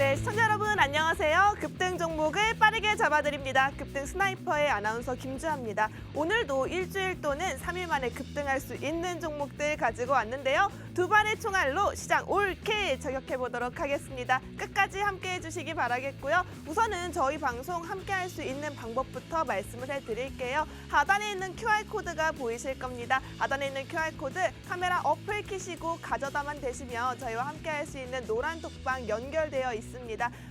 네, 시청자 여러분 안녕하세요. 급등 종목을 빠르게 잡아드립니다. 급등 스나이퍼의 아나운서 김주아입니다. 오늘도 일주일 또는 3일 만에 급등할 수 있는 종목들 가지고 왔는데요. 두 발의 총알로 시장 옳게 저격해보도록 하겠습니다. 끝까지 함께해 주시기 바라겠고요. 우선은 저희 방송 함께할 수 있는 방법부터 말씀을 해드릴게요. 하단에 있는 QR코드가 보이실 겁니다. 하단에 있는 QR코드 카메라 어플 키시고 가져다만 되시면 저희와 함께할 수 있는 노란 톡방 연결되어 있습니다.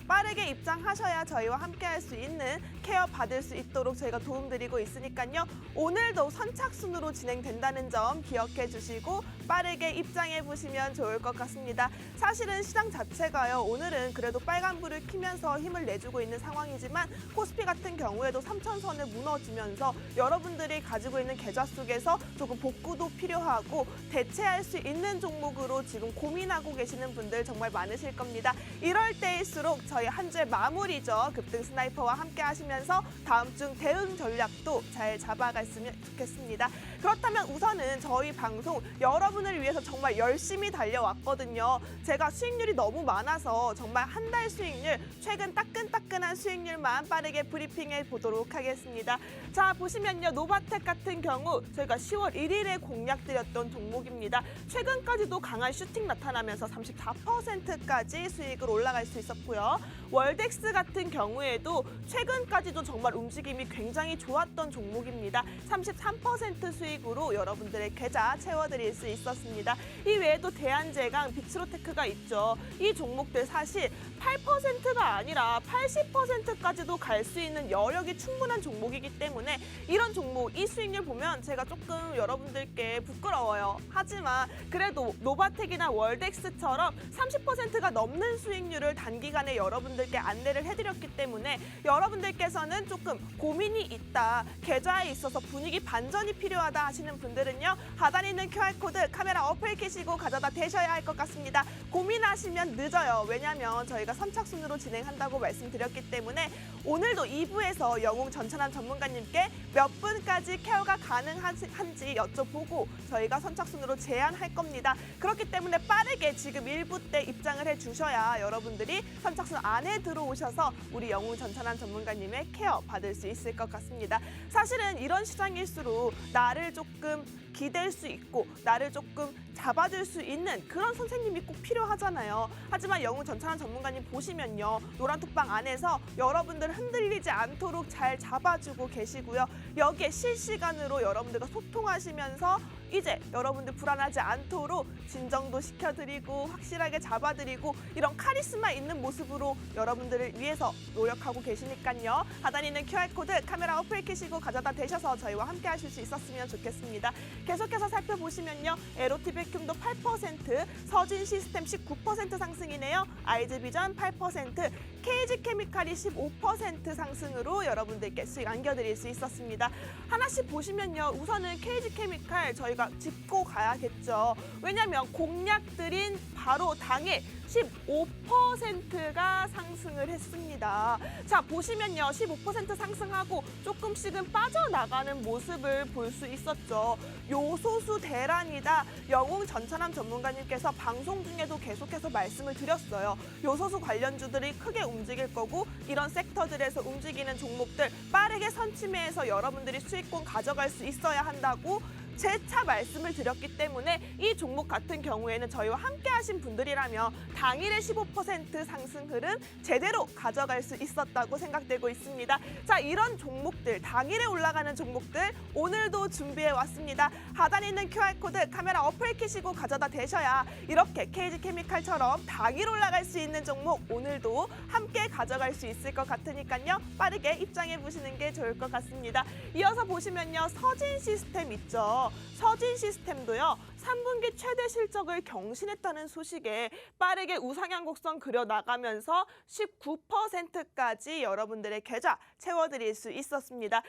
빠르게 입장하셔야 저희와 함께할 수 있는 케어 받을 수 있도록 저희가 도움드리고 있으니까요. 오늘도 선착순으로 진행된다는 점 기억해 주시고 빠르게 입장해 보시면 좋을 것 같습니다. 사실은 시장 자체가요. 오늘은 그래도 빨간불을 켜면서 힘을 내주고 있는 상황이지만 코스피 같은 경우에도 3천선을 무너지면서 여러분들이 가지고 있는 계좌 속에서 조금 복구도 필요하고 대체할 수 있는 종목으로 지금 고민하고 계시는 분들 정말 많으실 겁니다. 이럴 때일수록 저희 한 주의 마무리죠. 급등 스나이퍼와 함께 하시면서 다음 주 대응 전략도 잘 잡아갔으면 좋겠습니다. 그렇다면 우선은 저희 방송 여러분을 위해서 정말 열심히 달려왔거든요. 제가 수익률이 너무 많아서 정말 한 달 수익률, 최근 따끈따끈한 수익률만 빠르게 브리핑해 보도록 하겠습니다. 자, 보시면요. 노바텍 같은 경우 저희가 10월 1일에 공략드렸던 종목입니다. 최근까지도 강한 슈팅 나타나면서 34%까지 수익을 올라갈 수 있었고요. 월덱스 같은 경우에도 최근까지도 정말 움직임이 굉장히 좋았던 종목입니다. 33% 수익으로 여러분들의 계좌 채워드릴 수 있었습니다. 이 외에도 대한제강, 빅스로테크가 있죠. 이 종목들 사실 8%가 아니라 80%까지도 갈 수 있는 여력이 충분한 종목이기 때문에 이런 종목, 이 수익률 보면 제가 조금 여러분들께 부끄러워요. 하지만 그래도 노바텍이나 월덱스처럼 30%가 넘는 수익률을 단기간에 여러분들께 안내를 해드렸기 때문에 여러분들께서는 조금 고민이 있다, 계좌에 있어서 분위기 반전이 필요하다 하시는 분들은요. 하단에 있는 QR코드 카메라 어플 켜시고 가져다 대셔야 할 것 같습니다. 고민하시면 늦어요. 왜냐하면 저희가 선착순으로 진행한다고 말씀드렸기 때문에 오늘도 2부에서 영웅 전천한 전문가님께 몇 분까지 케어가 가능한지 여쭤보고 저희가 선착순으로 제안할 겁니다. 그렇기 때문에 빠르게 지금 1부 때 입장을 해주셔야 여러분들이 선착순 안에 들어오셔서 우리 영웅 전천한 전문가님의 케어 받을 수 있을 것 같습니다. 사실은 이런 시장일수록 나를 조금 기댈 수 있고 나를 조금 잡아줄 수 있는 그런 선생님이 꼭 필요하잖아요. 하지만 영웅 전천한 전문가님 보시면요. 노란톡방 안에서 여러분들 흔들리지 않도록 잘 잡아주고 계시고요. 여기에 실시간으로 여러분들과 소통하시면서 이제 여러분들 불안하지 않도록 진정도 시켜드리고 확실하게 잡아드리고 이런 카리스마 있는 모습으로 여러분들을 위해서 노력하고 계시니까요. 하단에 있는 QR코드 카메라 어플 켜시고 가져다 대셔서 저희와 함께 하실 수 있었으면 좋겠습니다. 계속해서 살펴보시면요. 에로티 백큐움도 8%, 서진 시스템 19% 상승이네요. 아이즈비전 8%, KG케미칼이 15% 상승으로 여러분들께 수익 안겨드릴 수 있었습니다. 하나씩 보시면요. 우선은 KG케미칼 저희가 짚고 가야겠죠. 왜냐하면 공략드린 바로 당일 15%가 상승을 했습니다. 자, 보시면요. 15% 상승하고 조금씩은 빠져나가는 모습을 볼 수 있었죠. 요소수 대란이다. 영웅 전천함 전문가님께서 방송 중에도 계속해서 말씀을 드렸어요. 요소수 관련주들이 크게 움직일 거고 이런 섹터들에서 움직이는 종목들 빠르게 선침해서 여러분들이 수익권 가져갈 수 있어야 한다고 재차 말씀을 드렸기 때문에 이 종목 같은 경우에는 저희와 함께 하신 분들이라면 당일의 15% 상승 흐름 제대로 가져갈 수 있었다고 생각되고 있습니다. 자, 이런 종목들, 당일에 올라가는 종목들 오늘도 준비해 왔습니다. 하단에 있는 QR코드 카메라 어플 켜시고 가져다 대셔야 이렇게 KG케미칼처럼 당일 올라갈 수 있는 종목 오늘도 함께 가져갈 수 있을 것 같으니까요. 빠르게 입장해 보시는 게 좋을 것 같습니다. 이어서 보시면요. 서진 시스템 있죠. 서진 시스템도요. 3분기 최대 실적을 경신했다는 소식에 빠르게 우상향 곡선 그려나가면서 19%까지 여러분들의 계좌 채워드릴 수 있었습니다.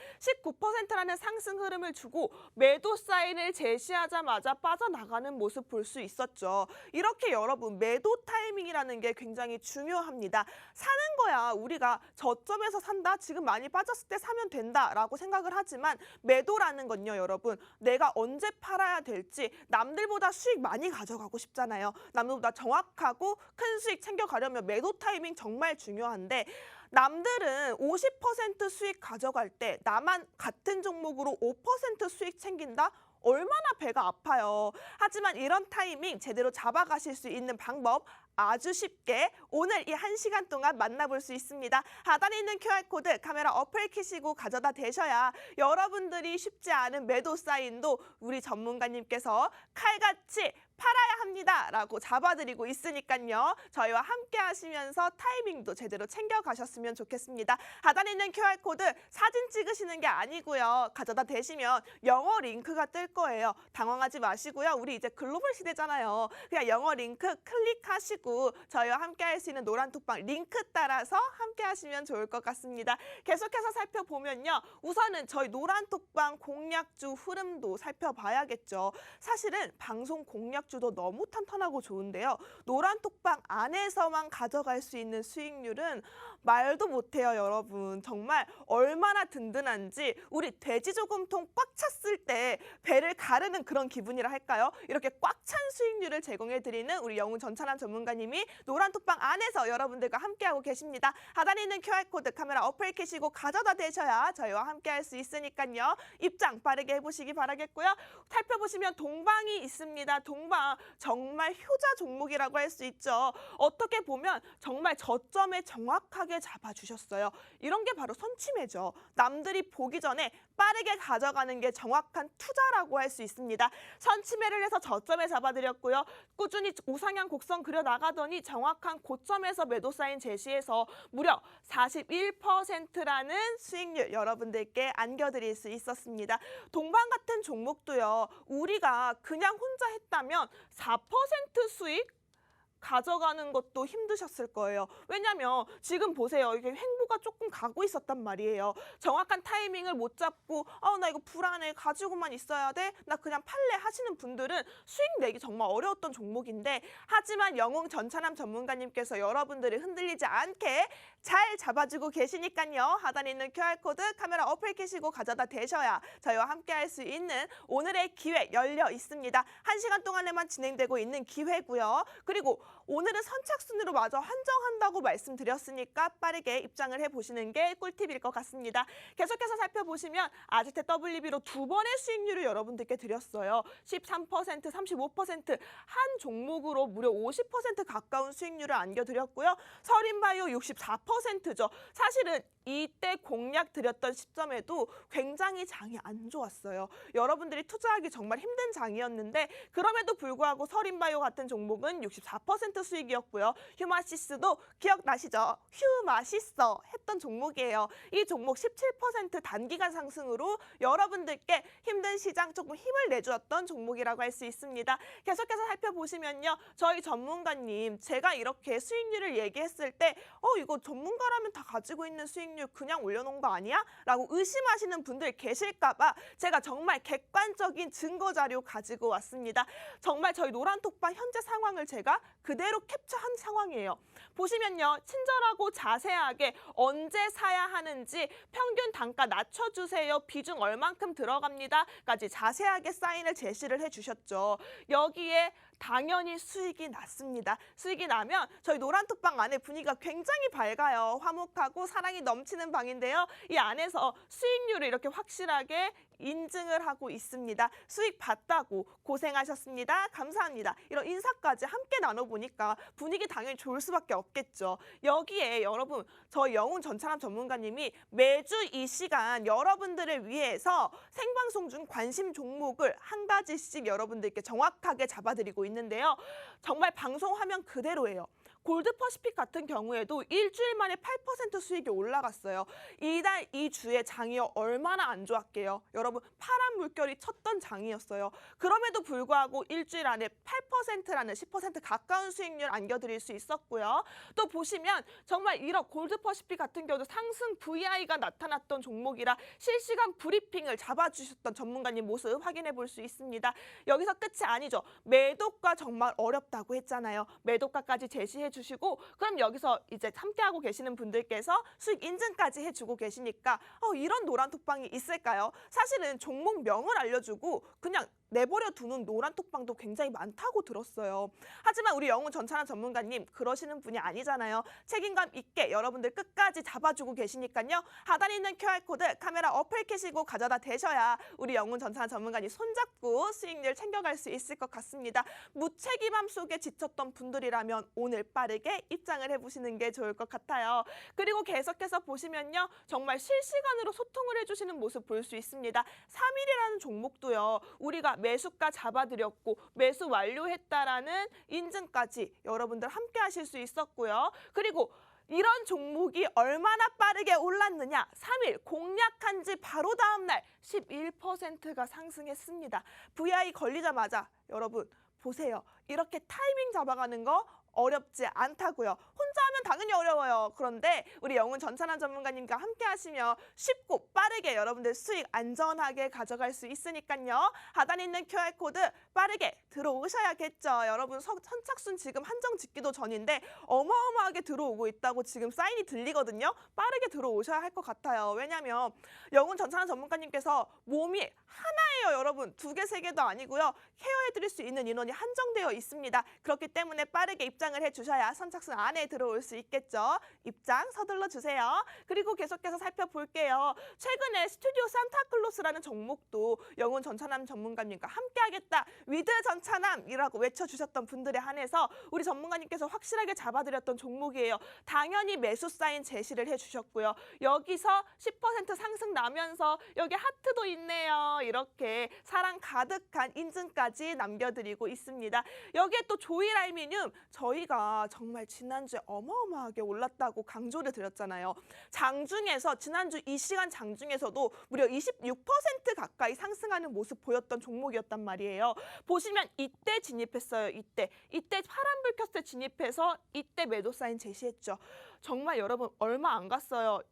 19%라는 상승 흐름을 주고 매도 사인을 제시하자마자 빠져나가는 모습 볼 수 있었죠. 이렇게 여러분 매도 타이밍이라는 게 굉장히 중요합니다. 사는 거야 우리가 저점에서 산다, 지금 많이 빠졌을 때 사면 된다라고 생각을 하지만 매도라는 건요 여러분 내가 내가 언제 팔아야 될지 남들보다 수익 많이 가져가고 싶잖아요. 남들보다 정확하고 큰 수익 챙겨가려면 매도 타이밍 정말 중요한데 남들은 50% 수익 가져갈 때 나만 같은 종목으로 5% 수익 챙긴다? 얼마나 배가 아파요. 하지만 이런 타이밍 제대로 잡아가실 수 있는 방법 아주 쉽게 오늘 이 1시간 동안 만나볼 수 있습니다. 하단에 있는 QR코드 카메라 어플 켜시고 가져다 대셔야 여러분들이 쉽지 않은 매도 사인도 우리 전문가님께서 칼같이 팔아야 합니다 라고 잡아드리고 있으니까요. 저희와 함께 하시면서 타이밍도 제대로 챙겨가셨으면 좋겠습니다. 하단에 있는 QR코드 사진 찍으시는 게 아니고요. 가져다 대시면 영어 링크가 뜰 거예요. 당황하지 마시고요. 우리 이제 글로벌 시대잖아요. 그냥 영어 링크 클릭하시고 저희와 함께 할 수 있는 노란톡방 링크 따라서 함께 하시면 좋을 것 같습니다. 계속해서 살펴보면요. 우선은 저희 노란톡방 공략주 흐름도 살펴봐야겠죠. 사실은 방송 공략주도 너무 탄탄하고 좋은데요. 노란톡방 안에서만 가져갈 수 있는 수익률은 말도 못해요, 여러분. 정말 얼마나 든든한지 우리 돼지저금통 꽉 찼을 때 배를 가르는 그런 기분이라 할까요? 이렇게 꽉 찬 수익률을 제공해드리는 우리 영웅 전찬환 전문가님이 노란톡방 안에서 여러분들과 함께하고 계십니다. 하단에 있는 QR코드 카메라 어플 켜시고 가져다 대셔야 저희와 함께할 수 있으니까요. 입장 빠르게 해보시기 바라겠고요. 살펴보시면 동방이 있습니다. 동방 정말 효자 종목이라고 할 수 있죠. 어떻게 보면 정말 저점에 정확하게 잡아주셨어요. 이런 게 바로 선침해죠. 남들이 보기 전에 빠르게 가져가는 게 정확한 투자라고 할 수 있습니다. 선침해를 해서 저점에 잡아드렸고요. 꾸준히 우상향 곡선 그려나가더니 정확한 고점에서 매도 사인 제시해서 무려 41%라는 수익률 여러분들께 안겨드릴 수 있었습니다. 동방 같은 종목도요. 우리가 그냥 혼자 했다면 4% 수익 가져가는 것도 힘드셨을 거예요. 왜냐면 지금 보세요. 이게 횡보가 조금 가고 있었단 말이에요. 정확한 타이밍을 못 잡고 나 이거 불안해. 가지고만 있어야 돼. 나 그냥 팔래 하시는 분들은 수익 내기 정말 어려웠던 종목인데 하지만 영웅 전찬함 전문가님께서 여러분들이 흔들리지 않게 잘 잡아주고 계시니까요. 하단에 있는 QR코드 카메라 어플 켜시고 가져다 대셔야 저희와 함께 할 수 있는 오늘의 기회 열려 있습니다. 1시간 동안에만 진행되고 있는 기회고요. 그리고 오늘은 선착순으로 마저 한정한다고 말씀드렸으니까 빠르게 입장을 해보시는 게 꿀팁일 것 같습니다. 계속해서 살펴보시면 아지트 WB로 두 번의 수익률을 여러분들께 드렸어요. 13%, 35%, 한 종목으로 무려 50% 가까운 수익률을 안겨드렸고요. 서린바이오 64%죠. 사실은 이때 공략 드렸던 시점에도 굉장히 장이 안 좋았어요. 여러분들이 투자하기 정말 힘든 장이었는데 그럼에도 불구하고 서린바이오 같은 종목은 64% 수익이었고요. 휴마시스도 기억나시죠? 휴 맛있어 했던 종목이에요. 이 종목 17% 단기간 상승으로 여러분들께 힘든 시장 조금 힘을 내주었던 종목이라고 할 수 있습니다. 계속해서 살펴보시면요. 저희 전문가님 제가 이렇게 수익률을 얘기했을 때 이거 전문가라면 다 가지고 있는 수익률 그냥 올려놓은 거 아니야? 라고 의심하시는 분들 계실까 봐 제가 정말 객관적인 증거 자료 가지고 왔습니다. 정말 저희 노란톡방 현재 상황을 제가 그대로 캡처한 상황이에요. 보시면요. 친절하고 자세하게 언제 사야 하는지 평균 단가 낮춰주세요. 비중 얼만큼 들어갑니다. 까지 자세하게 사인을 제시를 해주셨죠. 여기에 당연히 수익이 났습니다. 수익이 나면 저희 노란톡방 안에 분위기가 굉장히 밝아요. 화목하고 사랑이 넘치는 방인데요. 이 안에서 수익률을 이렇게 확실하게 인증을 하고 있습니다. 수익 봤다고 고생하셨습니다. 감사합니다. 이런 인사까지 함께 나눠보니까 분위기 당연히 좋을 수밖에 없겠죠. 여기에 여러분 저희 영웅 전찬함 전문가님이 매주 이 시간 여러분들을 위해서 생방송 중 관심 종목을 한 가지씩 여러분들께 정확하게 잡아드리고 있는데요. 정말 방송 화면 그대로예요. 골드퍼시픽 같은 경우에도 일주일 만에 8% 수익이 올라갔어요. 이달 이 주에 장이 얼마나 안 좋았게요. 여러분 파란 물결이 쳤던 장이었어요. 그럼에도 불구하고 일주일 안에 8%라는 10% 가까운 수익률 안겨드릴 수 있었고요. 또 보시면 정말 이런 골드퍼시픽 같은 경우도 상승 VI가 나타났던 종목이라 실시간 브리핑을 잡아주셨던 전문가님 모습 확인해 볼 수 있습니다. 여기서 끝이 아니죠. 매도가 정말 어렵다고 했잖아요. 매도가까지 제시해 해주시고 그럼 여기서 이제 함께하고 계시는 분들께서 수익 인증까지 해주고 계시니까 이런 노란톡방이 있을까요? 사실은 종목명을 알려주고 그냥 내버려 두는 노란톡방도 굉장히 많다고 들었어요. 하지만 우리 영웅 전찬환 전문가님 그러시는 분이 아니잖아요. 책임감 있게 여러분들 끝까지 잡아주고 계시니까요. 하단에 있는 QR코드 카메라 어플 켜시고 가져다 대셔야 우리 영웅 전찬환 전문가님 손잡고 수익률 챙겨갈 수 있을 것 같습니다. 무책임함 속에 지쳤던 분들이라면 오늘 빠르게 입장을 해보시는 게 좋을 것 같아요. 그리고 계속해서 보시면요. 정말 실시간으로 소통을 해주시는 모습 볼 수 있습니다. 3일이라는 종목도요. 우리가 매수가 잡아드렸고 매수 완료했다라는 인증까지 여러분들 함께 하실 수 있었고요. 그리고 이런 종목이 얼마나 빠르게 올랐느냐. 3일 공략한 지 바로 다음 날 11%가 상승했습니다. VI 걸리자마자 여러분 보세요. 이렇게 타이밍 잡아가는 거 어렵지 않다고요. 혼자 하면 당연히 어려워요. 그런데 우리 영웅 전찬환 전문가님과 함께 하시면 쉽고 빠르게 여러분들 수익 안전하게 가져갈 수 있으니까요. 하단에 있는 QR코드 빠르게 들어오셔야겠죠. 여러분 선착순 지금 한정 짓기도 전인데 어마어마하게 들어오고 있다고 지금 사인이 들리거든요. 빠르게 들어오셔야 할 것 같아요. 왜냐하면 영웅 전찬환 전문가님께서 몸이 하나예요. 여러분 2개, 3개도 아니고요. 케어해드릴 수 있는 인원이 한정되어 있습니다. 그렇기 때문에 빠르게 입장을 해주셔야 선착순 안에 들어올 수 있겠죠. 입장 서둘러 주세요. 그리고 계속해서 살펴볼게요. 최근에 스튜디오 산타클로스라는 종목도 영웅 전찬환 전문가님과 함께하겠다. 위드 전찬환이라고 외쳐주셨던 분들에 한해서 우리 전문가님께서 확실하게 잡아드렸던 종목이에요. 당연히 매수 사인 제시를 해주셨고요. 여기서 10% 상승 나면서 여기 하트도 있네요. 이렇게 사랑 가득한 인증까지 남겨드리고 있습니다. 여기에 또 조일 알미늄 저희가 정말 지난주에 어마어마하게 올랐다고 강조를 드렸잖아요. 장중에서 지난주 이 시간 장중에서도 무려 26% 가까이 상승하는 모습 보였던 종목이었단 말이에요. 보시면 이때 진입했어요. 이때 파란불 켰을 때 진입해서 이때 매도 사인 제시했죠. 정말 여러분 얼마 안 갔어요.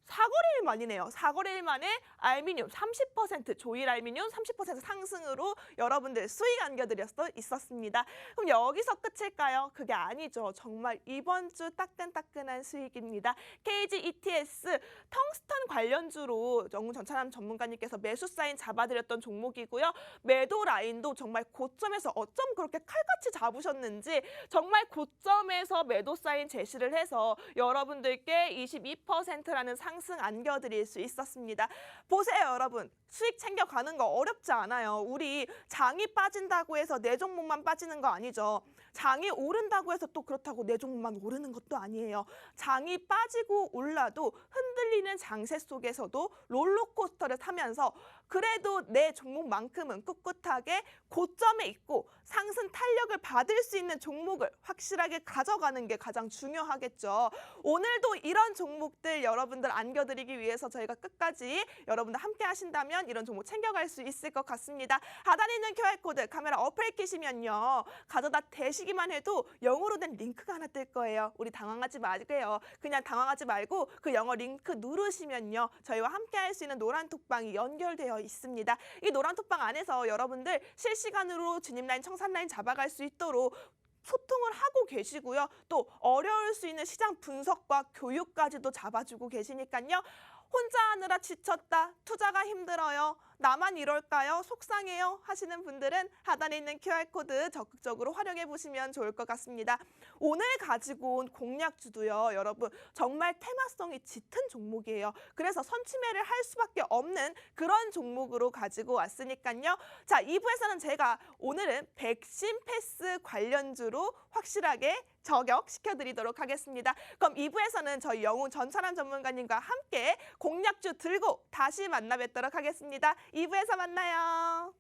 4거래일 만이네요. 4거래일 만에 알미늄 30%, 조일 알미늄 30% 상승으로 여러분들 수익 안겨드렸어 있었습니다. 그럼 여기서 끝일까요? 그게 아니죠. 정말 이번 주 따끈따끈한 수익입니다. KG ETS 텅스턴 관련주로 영웅 전찬환 전문가님께서 매수 사인 잡아드렸던 종목이고요. 매도 라인도 정말 고점에서 어쩜 그렇게 칼같이 잡으셨는지 정말 고점에서 매도 사인 제시를 해서 여러분들께 22%라는 상승 안겨드릴 수 있었습니다. 보세요 여러분. 수익 챙겨가는 거 어렵지 않아요. 우리 장이 빠진다고 해서 내 종목만 빠지는 거 아니죠. 장이 오른다고 해서 또 그렇다고 내 종목만 오르는 것도 아니에요. 장이 빠지고 올라도 흔들리는 장세 속에서도 롤러코스터를 타면서 그래도 내 종목만큼은 꿋꿋하게 고점에 있고 상승 탄력을 받을 수 있는 종목을 확실하게 가져가는 게 가장 중요하겠죠. 오늘도 이런 종목들 여러분들 안겨드리기 위해서 저희가 끝까지 여러분들 함께 하신다면 이런 종목 챙겨갈 수 있을 것 같습니다. 하단에 있는 QR코드 카메라 어플 켜시면요. 가져다 대시기만 해도 영어로 된 링크가 하나 뜰 거예요. 우리 당황하지 말게요. 그냥 당황하지 말고 그 영어 링크 누르시면요. 저희와 함께 할 수 있는 노란톡방이 연결되어 있습니다. 이 노란톡방 안에서 여러분들 실시간으로 진입 라인, 청산 라인 잡아갈 수 있도록 소통을 하고 계시고요. 또 어려울 수 있는 시장 분석과 교육까지도 잡아주고 계시니까요. 혼자 하느라 지쳤다, 투자가 힘들어요, 나만 이럴까요, 속상해요 하시는 분들은 하단에 있는 QR코드 적극적으로 활용해 보시면 좋을 것 같습니다. 오늘 가지고 온 공략주도요. 여러분 정말 테마성이 짙은 종목이에요. 그래서 선취매를 할 수밖에 없는 그런 종목으로 가지고 왔으니까요. 자, 2부에서는 제가 오늘은 백신 패스 관련주로 확실하게 저격시켜드리도록 하겠습니다. 그럼 2부에서는 저희 영웅 전찬환 전문가님과 함께 공략주 들고 다시 만나 뵙도록 하겠습니다. 2부에서 만나요.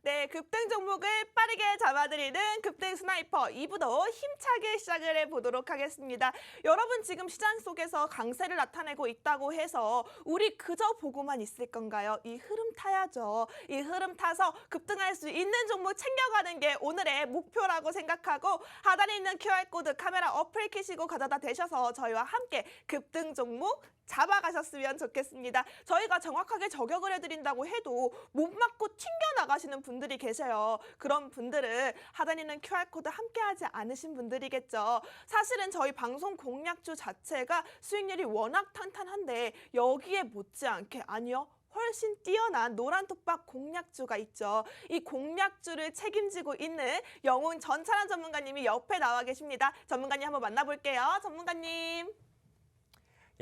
네, 급등 종목을 빠르게 잡아드리는 급등 스나이퍼 2부도 힘차게 시작을 해보도록 하겠습니다. 여러분 지금 시장 속에서 강세를 나타내고 있다고 해서 우리 그저 보고만 있을 건가요? 이 흐름 타야죠. 이 흐름 타서 급등할 수 있는 종목 챙겨가는 게 오늘의 목표라고 생각하고 하단에 있는 QR코드 카메라 어플 켜시고 가져다 대셔서 저희와 함께 급등 종목 잡아가셨으면 좋겠습니다. 저희가 정확하게 저격을 해드린다고 해도 못 맞고 튕겨나가시는 분들이 계세요. 그런 분들은 하단에 있는 QR코드 함께하지 않으신 분들이겠죠. 사실은 저희 방송 공략주 자체가 수익률이 워낙 탄탄한데 여기에 못지않게 아니요. 훨씬 뛰어난 노란톡박 공략주가 있죠. 이 공략주를 책임지고 있는 영훈 전찬환 전문가님이 옆에 나와 계십니다. 전문가님 한번 만나볼게요. 전문가님.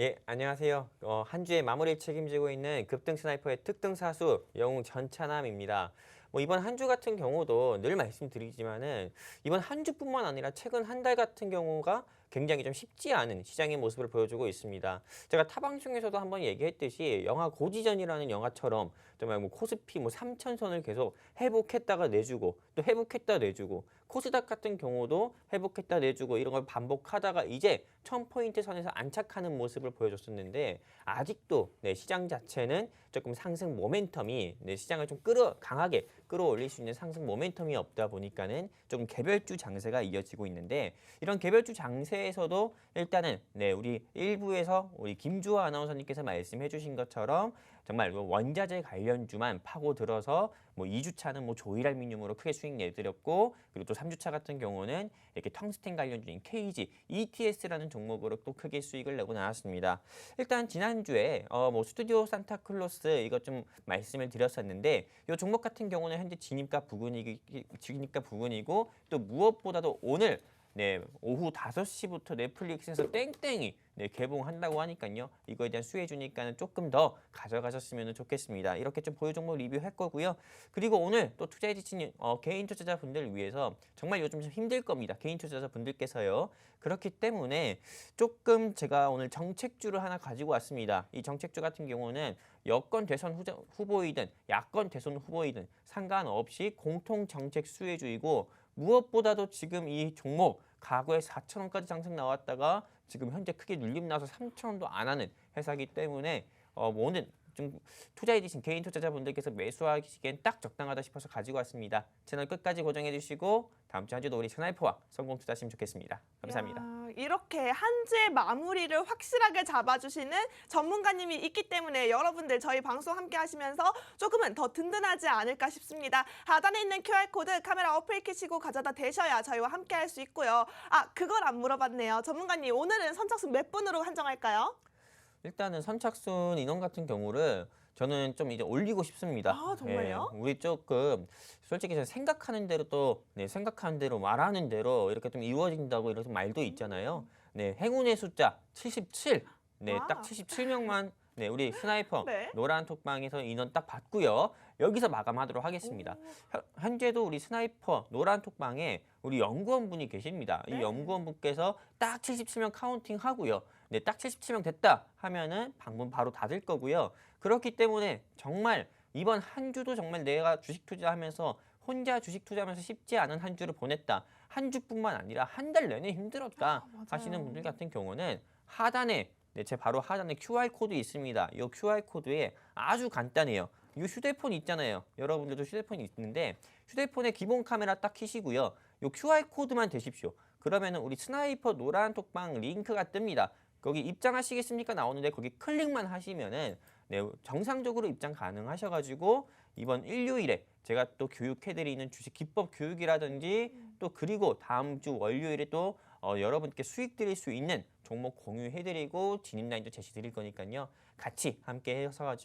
예, 안녕하세요. 한 주의 마무리를 책임지고 있는 급등 스나이퍼의 특등 사수 영웅 전찬함입니다. 이번 한 주 같은 경우도 늘 말씀드리지만은 이번 한 주뿐만 아니라 최근 한 달 같은 경우가 굉장히 좀 쉽지 않은 시장의 모습을 보여주고 있습니다. 제가 타 방송에서도 한번 얘기했듯이 영화 고지전이라는 영화처럼 정말 코스피 3,000선을 계속 회복했다가 내주고 또 회복했다 내주고 코스닥 같은 경우도 회복했다 내주고 이런 걸 반복하다가 이제 1000포인트 선에서 안착하는 모습을 보여줬었는데 아직도 시장 자체는 조금 상승 모멘텀이 시장을 좀 강하게 끌어올릴 수 있는 상승 모멘텀이 없다 보니까는 조금 개별주 장세가 이어지고 있는데 이런 개별주 장세에서도 일단은 우리 일부에서 우리 김주호 아나운서님께서 말씀해 주신 것처럼 정말 원자재 관련주만 파고들어서 2주차는 조일알미늄으로 크게 수익 내드렸고 그리고 또 3주차 같은 경우는 이렇게 텅스텐 관련주인 KG, ETS라는 종목으로 또 크게 수익을 내고 나왔습니다. 일단 지난주에 스튜디오 산타클로스 이것 좀 말씀을 드렸었는데 이 종목 같은 경우는 현재 진입가 부근이고 또 무엇보다도 오늘 오후 5시부터 넷플릭스에서 땡땡이 개봉한다고 하니까요. 이거에 대한 수혜 주니까는 조금 더 가져가셨으면 좋겠습니다. 이렇게 좀 보유 종목 리뷰할 거고요. 그리고 오늘 또 투자에 지친 개인 투자자분들을 위해서 정말 요즘 좀 힘들 겁니다. 개인 투자자분들께서요. 그렇기 때문에 조금 제가 오늘 정책주를 하나 가지고 왔습니다. 이 정책주 같은 경우는 여권 대선 후보이든 야권 대선 후보이든 상관없이 공통 정책 수혜주이고 무엇보다도 지금 이 종목 과거에 4,000원까지 상승 나왔다가 지금 현재 크게 눌림 나서 3,000원도 안 하는 회사이기 때문에 오늘 좀 투자해 주신 개인 투자자분들께서 매수하시기엔 딱 적당하다 싶어서 가지고 왔습니다. 채널 끝까지 고정해 주시고 다음 주 한 주도 우리 스나이퍼와 성공 투자하시면 좋겠습니다. 감사합니다. 야, 이렇게 한 주의 마무리를 확실하게 잡아주시는 전문가님이 있기 때문에 여러분들 저희 방송 함께 하시면서 조금은 더 든든하지 않을까 싶습니다. 하단에 있는 QR코드 카메라 어플 켜시고 가져다 대셔야 저희와 함께 할 수 있고요. 그걸 안 물어봤네요. 전문가님 오늘은 선착순 몇 분으로 한정할까요? 일단은 선착순 인원 같은 경우를 저는 좀 이제 올리고 싶습니다. 정말요? 우리 조금 솔직히 제가 생각하는 대로 또 생각하는 대로 말하는 대로 이렇게 좀 이루어진다고 이런 말도 있잖아요. 행운의 숫자 77. 딱 77명만 우리 스나이퍼 노란 톡방에서 인원 딱 받고요. 여기서 마감하도록 하겠습니다. 현재도 우리 스나이퍼 노란 톡방에 우리 연구원분이 계십니다. 이 연구원분께서 딱 77명 카운팅 하고요. 딱 77명 됐다 하면은 방문 바로 닫을 거고요. 그렇기 때문에 정말 이번 한 주도 정말 내가 주식 투자하면서 혼자 주식 투자하면서 쉽지 않은 한 주를 보냈다. 한 주뿐만 아니라 한 달 내내 힘들었다 하시는 분들 같은 경우는 하단에 제 바로 하단에 QR코드 있습니다. 이 QR코드에 아주 간단해요. 이 휴대폰 있잖아요. 여러분들도 휴대폰이 있는데 휴대폰에 기본 카메라 딱 켜시고요. 이 QR코드만 대십시오. 그러면 우리 스나이퍼 노란 톡방 링크가 뜹니다. 거기 입장하시겠습니까? 나오는데 거기 클릭만 하시면은 정상적으로 입장 가능하셔가지고 이번 일요일에 제가 또 교육해드리는 주식 기법 교육이라든지 또 그리고 다음 주 월요일에 또 여러분께 수익 드릴 수 있는 종목 공유해드리고 진입 라인도 제시드릴 거니까요. 같이 함께 해서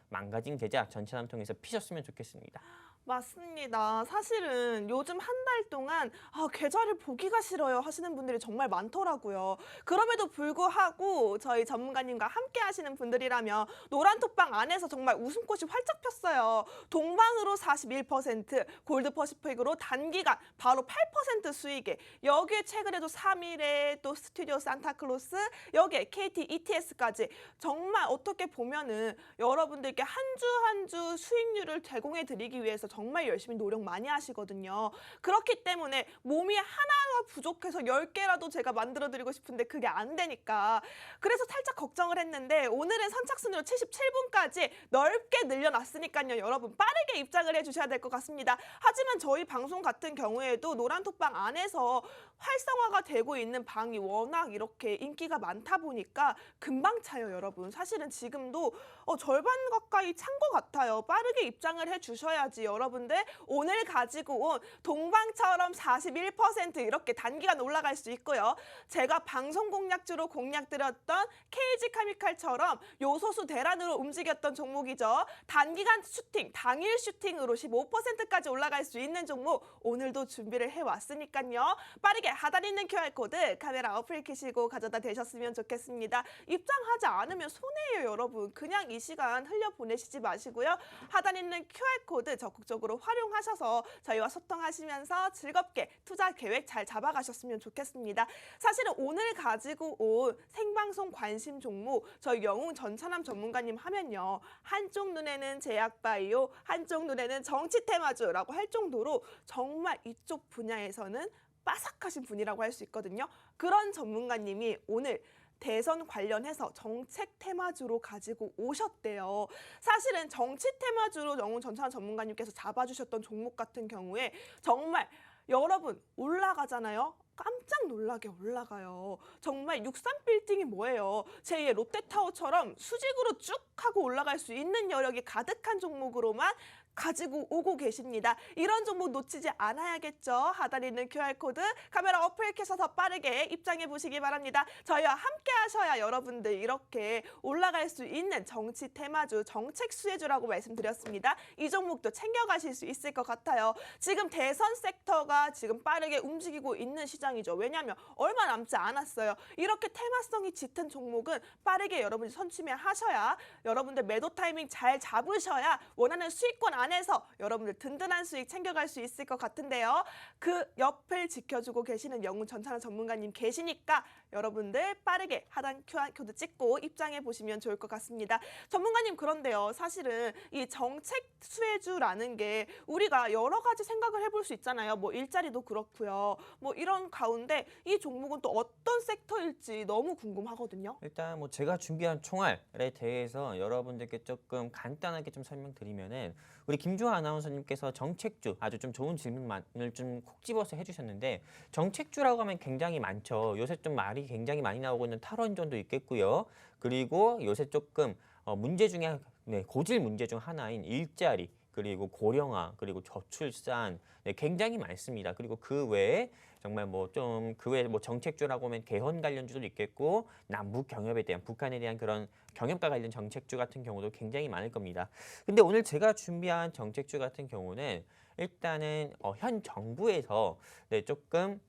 망가진 계좌 전체남 통해서 피셨으면 좋겠습니다. 맞습니다. 사실은 요즘 한 달 동안 계좌를 보기가 싫어요 하시는 분들이 정말 많더라고요. 그럼에도 불구하고 저희 전문가님과 함께 하시는 분들이라면 노란톡방 안에서 정말 웃음꽃이 활짝 폈어요. 동방으로 41%, 골드퍼시픽으로 단기간 바로 8% 수익에 여기에 최근에도 3일에 또 스튜디오 산타클로스 여기에 KT ETS까지 정말 어떻게 보면은 여러분들께 한 주 한 주 수익률을 제공해 드리기 위해서 정말 열심히 노력 많이 하시거든요. 그렇기 때문에 몸이 하나가 부족해서 10개라도 제가 만들어드리고 싶은데 그게 안 되니까 그래서 살짝 걱정을 했는데 오늘은 선착순으로 77분까지 넓게 늘려놨으니까요. 여러분 빠르게 입장을 해주셔야 될 것 같습니다. 하지만 저희 방송 같은 경우에도 노란톡방 안에서 활성화가 되고 있는 방이 워낙 이렇게 인기가 많다 보니까 금방 차요, 여러분. 사실은 지금도 절반 가까이 찬 것 같아요. 빠르게 입장을 해주셔야지 여러분들 오늘 가지고 온 동방처럼 41% 이렇게 단기간 올라갈 수 있고요. 제가 방송 공략주로 공략드렸던 KG 카미칼처럼 요소수 대란으로 움직였던 종목이죠. 단기간 슈팅, 당일 슈팅으로 15%까지 올라갈 수 있는 종목 오늘도 준비를 해왔으니까요. 빠르게 하단 있는 QR코드 카메라 어플 켜시고 가져다 대셨으면 좋겠습니다. 입장하지 않으면 손해예요, 여러분. 그냥 이 시간 흘려보내시지 마시고요. 하단 있는 QR코드 적극적으로 활용하셔서 저희와 소통하시면서 즐겁게 투자 계획 잘 잡아가셨으면 좋겠습니다. 사실은 오늘 가지고 온 생방송 관심 종목 저희 영웅 전찬남 전문가님 하면요. 한쪽 눈에는 제약바이오, 한쪽 눈에는 정치테마주라고 할 정도로 정말 이쪽 분야에서는 빠삭하신 분이라고 할 수 있거든요. 그런 전문가님이 오늘 대선 관련해서 정책 테마주로 가지고 오셨대요. 사실은 정치 테마주로 영웅 전찬 전문가님께서 잡아주셨던 종목 같은 경우에 정말 여러분 올라가잖아요. 깜짝 놀라게 올라가요. 정말 63빌딩이 뭐예요. 제2의 롯데타워처럼 수직으로 쭉 하고 올라갈 수 있는 여력이 가득한 종목으로만 가지고 오고 계십니다. 이런 종목 놓치지 않아야겠죠. 하단에 있는 QR코드 카메라 어플 켜서 더 빠르게 입장해 보시기 바랍니다. 저희와 함께 하셔야 여러분들 이렇게 올라갈 수 있는 정치 테마주, 정책 수혜주라고 말씀드렸습니다. 이 종목도 챙겨가실 수 있을 것 같아요. 지금 대선 섹터가 지금 빠르게 움직이고 있는 시장이죠. 왜냐하면 얼마 남지 않았어요. 이렇게 테마성이 짙은 종목은 빠르게 여러분이 선취매하셔야 여러분들 매도 타이밍 잘 잡으셔야 원하는 수익권 안에서 여러분들 든든한 수익 챙겨갈 수 있을 것 같은데요. 그 옆을 지켜주고 계시는 영웅 전찬남 전문가님 계시니까 여러분들 빠르게 하단 QR코드 찍고 입장해 보시면 좋을 것 같습니다. 전문가님 그런데요. 사실은 이 정책 수혜주라는 게 우리가 여러 가지 생각을 해볼 수 있잖아요. 뭐 일자리도 그렇고요. 뭐 이런 가운데 이 종목은 또 어떤 섹터일지 너무 궁금하거든요. 일단 뭐 제가 준비한 총알에 대해서 여러분들께 조금 간단하게 좀 설명드리면은 우리 김주하 아나운서님께서 정책주 아주 좀 좋은 질문을 좀 콕 집어서 해주셨는데 정책주라고 하면 굉장히 많죠. 요새 좀 말이 굉장히 많이 나오고 있는 탈원전도 있겠고요. 그리고 요새 조금 문제 중에 고질 문제 중 하나인 일자리 그리고 고령화 그리고 저출산 굉장히 많습니다. 그리고 그 외에 정말 뭐 좀 그 외에 뭐 정책주라고 하면 개헌 관련주도 있겠고 남북 경협에 대한 북한에 대한 그런 경협과 관련 정책주 같은 경우도 굉장히 많을 겁니다. 근데 오늘 제가 준비한 정책주 같은 경우는 일단은 현 정부에서 조금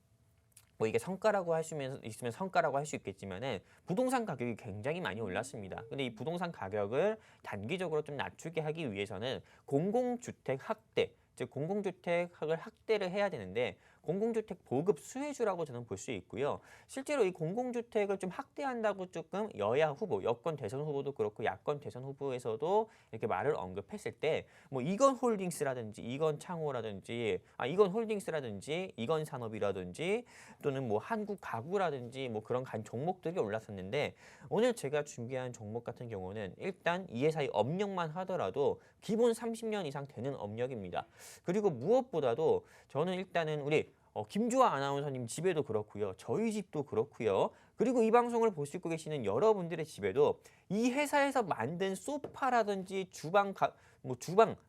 뭐 이게 성과라고 할 수 있으면 성과라고 할 수 있겠지만은 부동산 가격이 굉장히 많이 올랐습니다. 근데 이 부동산 가격을 단기적으로 좀 낮추게 하기 위해서는 공공주택 확대, 즉 공공주택을 확대를 해야 되는데 공공주택 보급 수혜주라고 저는 볼 수 있고요. 실제로 이 공공주택을 좀 확대한다고 조금 여야 후보, 여권 대선 후보도 그렇고 야권 대선 후보에서도 이렇게 말을 언급했을 때 뭐 이건 홀딩스라든지 이건 창호라든지 이건 홀딩스라든지 이건 산업이라든지 또는 뭐 한국 가구라든지 뭐 그런 종목들이 올랐었는데 오늘 제가 준비한 종목 같은 경우는 일단 이 회사의 업력만 하더라도 기본 30년 이상 되는 업력입니다. 그리고 무엇보다도 저는 일단은 우리 김주하 아나운서님 집에도 그렇고요. 저희 집도 그렇고요. 그리고 이 방송을 보시고 계시는 여러분들의 집에도 이 회사에서 만든 소파라든지 주방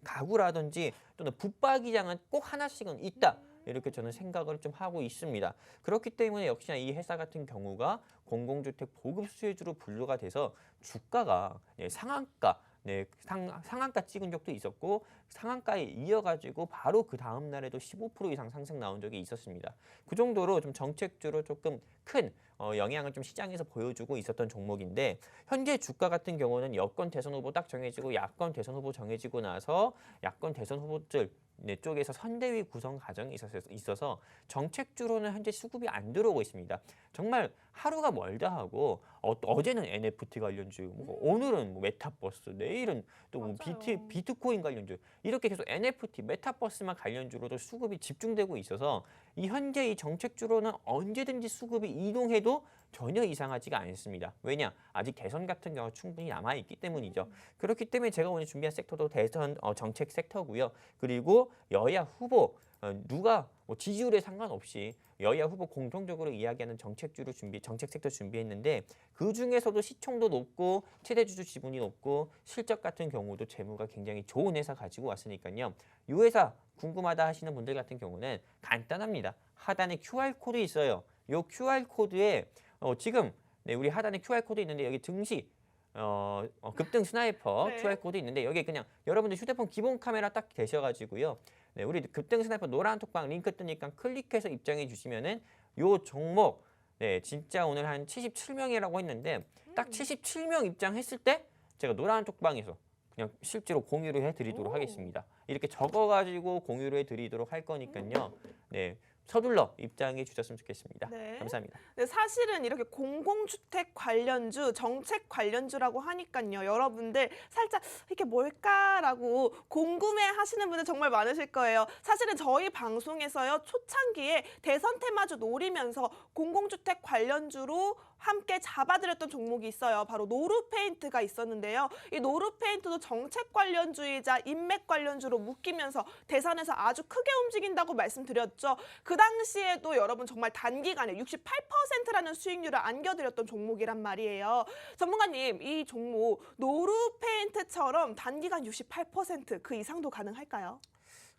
가구라든지 또는 붙박이장은 꼭 하나씩은 있다. 이렇게 저는 생각을 좀 하고 있습니다. 그렇기 때문에 역시나 이 회사 같은 경우가 공공주택 보급 수혜주로 분류가 돼서 주가가 상한가 상한가 찍은 적도 있었고 상한가에 이어가지고 바로 그 다음 날에도 15% 이상 상승 나온 적이 있었습니다. 그 정도로 좀 정책주로 조금 큰 영향을 좀 시장에서 보여주고 있었던 종목인데 현재 주가 같은 경우는 여권 대선 후보 딱 정해지고 야권 대선 후보 정해지고 나서 야권 대선 후보들 네, 쪽에서 선대위 구성 과정이 있어서 정책주로는 현재 수급이 안 들어오고 있습니다. 정말 하루가 멀다 하고 어제는 NFT 관련주, 뭐 오늘은 뭐 메타버스, 내일은 또 뭐 맞아요. 비트코인 관련주 이렇게 계속 NFT, 메타버스만 관련주로도 수급이 집중되고 있어서 이 현재 이 정책주로는 언제든지 수급이 이동해도 전혀 이상하지가 않습니다. 왜냐? 아직 대선 같은 경우가 충분히 남아있기 때문이죠. 그렇기 때문에 제가 오늘 준비한 섹터도 대선 정책 섹터고요. 그리고 여야 후보 누가 뭐 지지율에 상관없이 여야 후보 공통적으로 이야기하는 정책 섹터 준비했는데 그 중에서도 시총도 높고 최대 주주 지분이 높고 실적 같은 경우도 재무가 굉장히 좋은 회사 가지고 왔으니까요. 이 회사 궁금하다 하시는 분들 같은 경우는 간단합니다. 하단에 QR 코드 있어요. 이 QR 코드에 지금 네, 우리 하단에 QR 코드 있는데 여기 증시 급등 스나이퍼 네. QR 코드 있는데 여기 그냥 여러분들 휴대폰 기본 카메라 딱 되셔가지고요. 네, 우리 급등 스나이퍼 노란 톡방 링크 뜨니까 클릭해서 입장해 주시면은 요 종목 네, 진짜 오늘 한 77명이라고 했는데 딱 77명 입장했을 때 제가 노란 톡방에서 그냥 실제로 공유를 해드리도록 오. 하겠습니다. 이렇게 적어가지고 공유를 해드리도록 할 거니까요. 네, 서둘러 입장해 주셨으면 좋겠습니다. 네. 감사합니다. 네, 사실은 이렇게 공공주택 관련주, 정책 관련주라고 하니까요. 여러분들 살짝 이게 뭘까라고 궁금해 하시는 분들 정말 많으실 거예요. 사실은 저희 방송에서요. 초창기에 대선 테마주 노리면서 공공주택 관련주로 함께 잡아드렸던 종목이 있어요. 바로 노루페인트가 있었는데요. 이 노루페인트도 정책 관련주이자 인맥 관련주로 묶이면서 대선에서 아주 크게 움직인다고 말씀드렸죠. 그 당시에도 여러분 정말 단기간에 68%라는 수익률을 안겨드렸던 종목이란 말이에요. 전문가님, 이 종목 노루페인트처럼 단기간 68%그 이상도 가능할까요?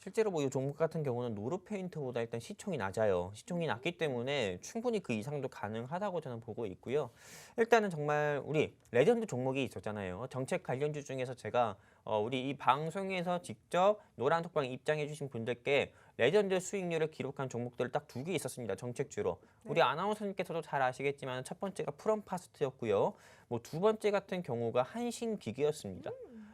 실제로 뭐 이 종목 같은 경우는 노루페인트보다 일단 시총이 낮아요. 시총이 낮기 때문에 충분히 그 이상도 가능하다고 저는 보고 있고요. 일단은 정말 우리 레전드 종목이 있었잖아요. 정책 관련주 중에서 제가 우리 이 방송에서 직접 노란 톡방 입장해 주신 분들께 레전드 수익률을 기록한 종목들을 딱 2개 있었습니다. 정책주로. 우리 아나운서님께서도 잘 아시겠지만 첫 번째가 프롬파스트였고요. 뭐 두 번째 같은 경우가 한신기계였습니다.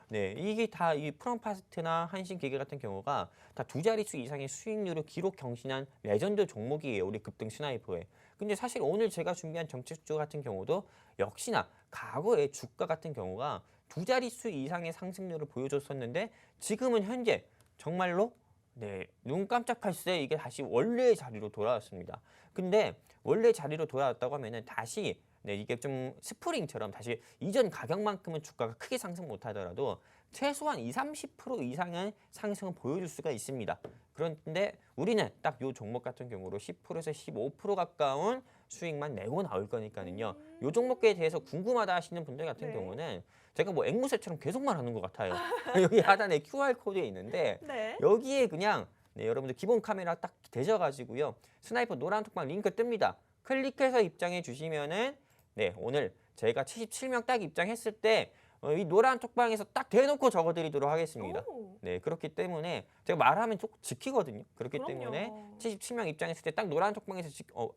네, 이게 다 이 프롬파스트나 한신기계 같은 경우가 다 두 자릿수 이상의 수익률을 기록 경신한 레전드 종목이에요. 우리 급등 스나이퍼에. 근데 사실 오늘 제가 준비한 정책주 같은 경우도 역시나 과거의 주가 같은 경우가 두 자릿수 이상의 상승률을 보여줬었는데 지금은 현재 정말로 네, 눈 깜짝할 새 이게 다시 원래의 자리로 돌아왔습니다. 근데 원래 자리로 돌아왔다고 하면은 다시 네, 이게 좀 스프링처럼 다시 이전 가격만큼은 주가가 크게 상승 못하더라도 최소한 20-30% 이상의 상승을 보여줄 수가 있습니다. 그런데 우리는 딱 이 종목 같은 경우로 10%에서 15% 가까운 수익만 내고 나올 거니까요. 이 종목에 대해서 궁금하다 하시는 분들 같은 네. 경우는 제가 뭐 앵무새처럼 계속 말하는 것 같아요. 여기 하단에 QR 코드에 있는데 네. 여기에 그냥 네, 여러분들 기본 카메라 딱 되셔가지고요. 스나이퍼 노란 톡방 링크 뜹니다. 클릭해서 입장해 주시면은 네, 오늘 저희가 77명 딱 입장했을 때 이 노란 톡방에서 딱 대놓고 적어드리도록 하겠습니다. 오. 네, 그렇기 때문에 제가 말하면 좀 지키거든요. 그렇기 그럼요. 때문에 77명 입장했을 때 딱 노란 톡방에서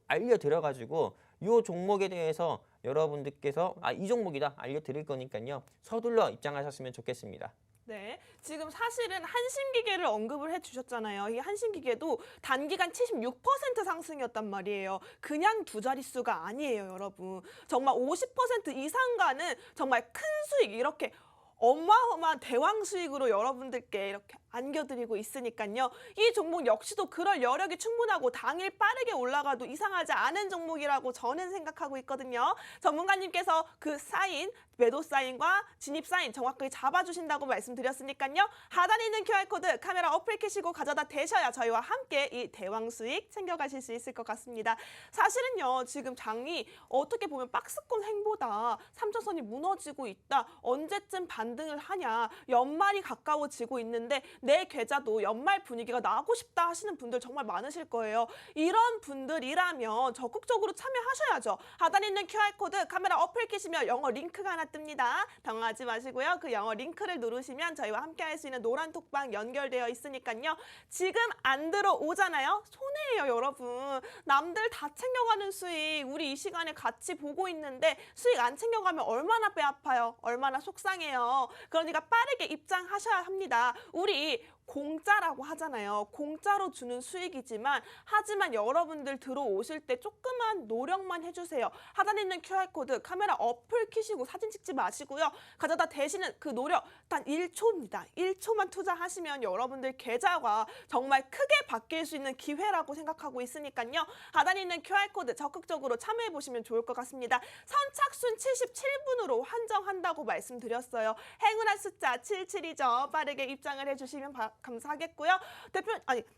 알려드려가지고 이 종목에 대해서 여러분들께서 이 종목이다 알려드릴 거니까요. 서둘러 입장하셨으면 좋겠습니다. 네, 지금 사실은 한신기계를 언급을 해주셨잖아요. 이 한신기계도 단기간 76% 상승이었단 말이에요. 그냥 두 자릿수가 아니에요, 여러분. 정말 50% 이상 가는 정말 큰 수익, 이렇게 어마어마한 대왕 수익으로 여러분들께 이렇게 안겨드리고 있으니까요. 이 종목 역시도 그럴 여력이 충분하고 당일 빠르게 올라가도 이상하지 않은 종목이라고 저는 생각하고 있거든요. 전문가님께서 그 사인, 매도 사인과 진입 사인 정확하게 잡아주신다고 말씀드렸으니까요. 하단에 있는 QR코드 카메라 어플 켜시고 가져다 대셔야 저희와 함께 이 대왕 수익 챙겨가실 수 있을 것 같습니다. 사실은요, 지금 장이 어떻게 보면 박스권 횡보다 삼천선이 무너지고 있다. 언제쯤 반등을 하냐. 연말이 가까워지고 있는데 내 계좌도 연말 분위기가 나고 싶다 하시는 분들 정말 많으실 거예요. 이런 분들이라면 적극적으로 참여하셔야죠. 하단에 있는 QR코드 카메라 어플 켜시면 영어 링크가 하나 뜹니다. 당황하지 마시고요. 그 영어 링크를 누르시면 저희와 함께 할 수 있는 노란 톡방 연결되어 있으니까요. 지금 안 들어오잖아요. 손해예요, 여러분. 남들 다 챙겨가는 수익 우리 이 시간에 같이 보고 있는데 수익 안 챙겨가면 얼마나 배 아파요. 얼마나 속상해요. 그러니까 빠르게 입장하셔야 합니다. 우리 공짜라고 하잖아요. 공짜로 주는 수익이지만 하지만 여러분들 들어오실 때 조그만 노력만 해주세요. 하단에 있는 QR코드 카메라 어플 켜시고 사진 찍지 마시고요. 가져다 대시는 그 노력 단 1초입니다. 1초만 투자하시면 여러분들 계좌가 정말 크게 바뀔 수 있는 기회라고 생각하고 있으니까요. 하단에 있는 QR코드 적극적으로 참여해보시면 좋을 것 같습니다. 선착순 77분으로 한정한다고 말씀드렸어요. 행운한 숫자 77이죠. 빠르게 입장을 해주시면 감사하겠고요.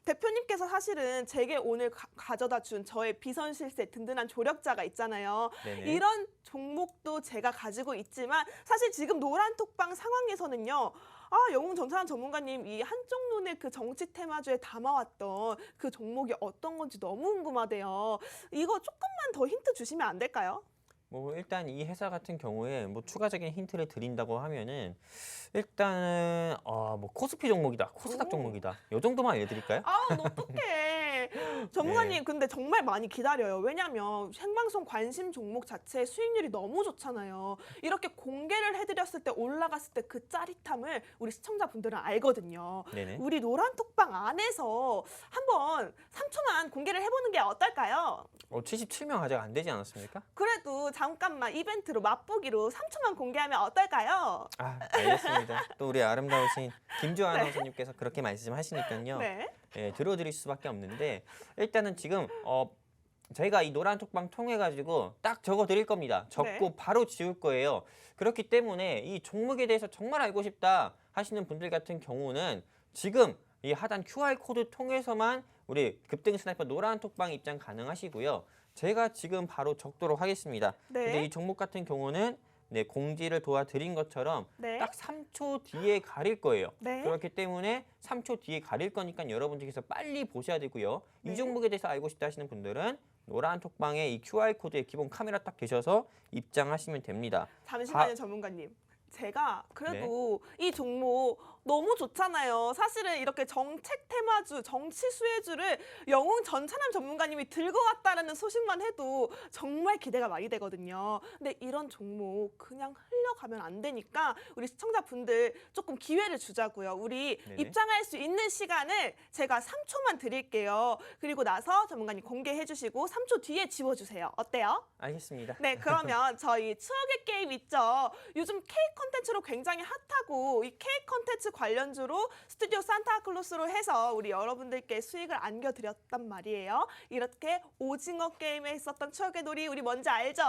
대표님께서 사실은 제게 오늘 가져다 준 저의 비선실세 든든한 조력자가 있잖아요. 네네. 이런 종목도 제가 가지고 있지만 사실 지금 노란톡방 상황에서는요. 영웅 전찬환 전문가님 이 한쪽 눈에 그 정치 테마주에 담아왔던 그 종목이 어떤 건지 너무 궁금하대요. 이거 조금만 더 힌트 주시면 안 될까요? 뭐 일단 이 회사 같은 경우에 뭐 추가적인 힌트를 드린다고 하면은 일단은 뭐 코스피 종목이다, 코스닥 오. 종목이다. 요 정도만 알려드릴까요? 어떡해. 전문가님 근데 정말 많이 기다려요. 왜냐면 생방송 관심 종목 자체의 수익률이 너무 좋잖아요. 이렇게 공개를 해드렸을 때 올라갔을 때 그 짜릿함을 우리 시청자분들은 알거든요. 네네. 우리 노란톡방 안에서 한번 3초만 공개를 해보는 게 어떨까요? 77명 아직 안 되지 않았습니까? 그래도 잠깐만 이벤트로 맛보기로 3초만 공개하면 어떨까요? 알겠습니다. 또 우리 아름다우신 김주아 아나운서님께서 그렇게 말씀하시니까요. 네. 예, 들어드릴 수밖에 없는데 일단은 지금 저희가 이 노란톡방 통해 가지고 딱 적어 드릴 겁니다. 적고 네. 바로 지울 거예요. 그렇기 때문에 이 종목에 대해서 정말 알고 싶다 하시는 분들 같은 경우는 지금 이 하단 QR코드 통해서만 우리 급등 스나이퍼 노란톡방 입장 가능하시고요. 제가 지금 바로 적도록 하겠습니다. 네. 근데 이 종목 같은 경우는 공지를 도와드린 것처럼 네. 딱 3초 뒤에 가릴 거예요. 네. 그렇기 때문에 3초 뒤에 가릴 거니까 여러분들께서 빨리 보셔야 되고요. 네. 이 종목에 대해서 알고 싶다 하시는 분들은 노란 톡방에 이 QR코드에 기본 카메라 딱 되셔서 입장하시면 됩니다. 잠시만요, 전문가님. 제가 그래도 이 종목 너무 좋잖아요. 사실은 이렇게 정책 테마주, 정치 수혜주를 영웅 전찬환 전문가님이 들고 왔다라는 소식만 해도 정말 기대가 많이 되거든요. 근데 이런 종목 그냥 흘려가면 안 되니까 우리 시청자분들 조금 기회를 주자고요. 우리 네네. 입장할 수 있는 시간을 제가 3초만 드릴게요. 그리고 나서 전문가님 공개해 주시고 3초 뒤에 지워주세요. 어때요? 알겠습니다. 네, 그러면 저희 추억의 게임 있죠. 요즘 케이크 콘텐츠로 굉장히 핫하고 이 케이크 콘텐츠 관련주로 스튜디오 산타클로스로 해서 우리 여러분들께 수익을 안겨드렸단 말이에요. 이렇게 오징어 게임에 있었던 추억의 놀이 우리 뭔지 알죠?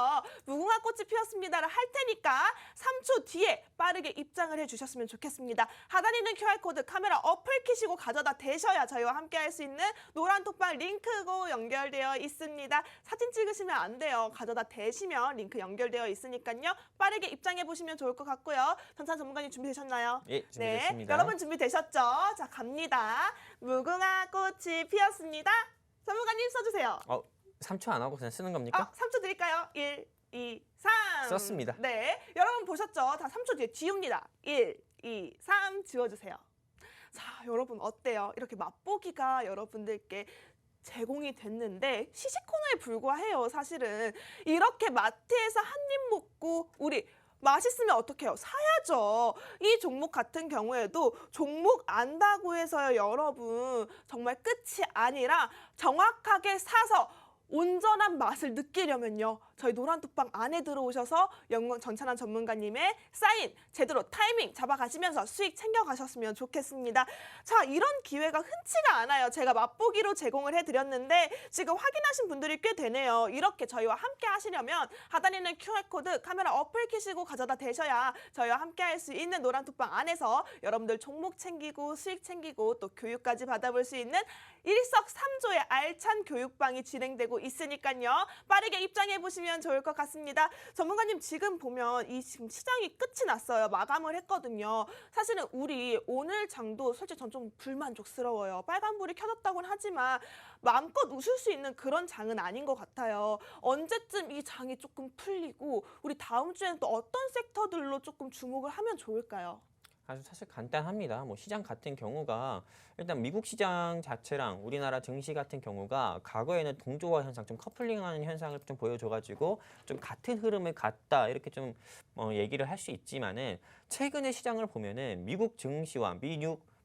무궁화 꽃이 피었습니다를 할 테니까 3초 뒤에 빠르게 입장을 해주셨으면 좋겠습니다. 하단에 있는 QR코드 카메라 어플 켜시고 가져다 대셔야 저희와 함께 할 수 있는 노란톡방 링크고 연결되어 있습니다. 사진 찍으시면 안 돼요. 가져다 대시면 링크 연결되어 있으니까요. 빠르게 입장해 보시면 좋을 것 같고요. 전찬 전문가님 준비되셨나요? 예, 준비됐습니다. 여러분 준비되셨죠? 자, 갑니다. 무궁화 꽃이 피었습니다. 전문가님 써주세요. 3초 안 하고 그냥 쓰는 겁니까? 3초 드릴까요? 1, 2, 3. 썼습니다. 네, 여러분 보셨죠? 다 3초 뒤에 지웁니다. 1, 2, 3 지워주세요. 자, 여러분 어때요? 이렇게 맛보기가 여러분들께 제공이 됐는데 시식 코너에 불과해요. 사실은 이렇게 마트에서 한 입 먹고 우리 맛있으면 어떡해요? 사야죠. 이 종목 같은 경우에도 종목 안다고 해서요, 여러분 정말 끝이 아니라 정확하게 사서 온전한 맛을 느끼려면요. 저희 노란톡방 안에 들어오셔서 영웅 전찬환 전문가님의 사인 제대로 타이밍 잡아가시면서 수익 챙겨가셨으면 좋겠습니다. 자, 이런 기회가 흔치가 않아요. 제가 맛보기로 제공을 해드렸는데 지금 확인하신 분들이 꽤 되네요. 이렇게 저희와 함께 하시려면 하단에 있는 QR코드 카메라 어플 켜시고 가져다 대셔야 저희와 함께 할 수 있는 노란톡방 안에서 여러분들 종목 챙기고 수익 챙기고 또 교육까지 받아볼 수 있는 일석삼조의 알찬 교육방이 진행되고 있으니까요. 빠르게 입장해 보시면 좋을 것 같습니다. 전문가님 지금 보면 지금 시장이 끝이 났어요. 마감을 했거든요. 사실은 우리 오늘 장도 솔직히 전 좀 불만족스러워요. 빨간불이 켜졌다고는 하지만 마음껏 웃을 수 있는 그런 장은 아닌 것 같아요. 언제쯤 이 장이 조금 풀리고 우리 다음 주에는 또 어떤 섹터들로 조금 주목을 하면 좋을까요? 아주 사실 간단합니다. 뭐 시장 같은 경우가 일단 미국 시장 자체랑 우리나라 증시 같은 경우가 과거에는 동조화 현상, 좀 커플링하는 현상을 좀 보여줘가지고 좀 같은 흐름을 갔다 이렇게 좀 얘기를 할 수 있지만은 최근의 시장을 보면은 미국 증시와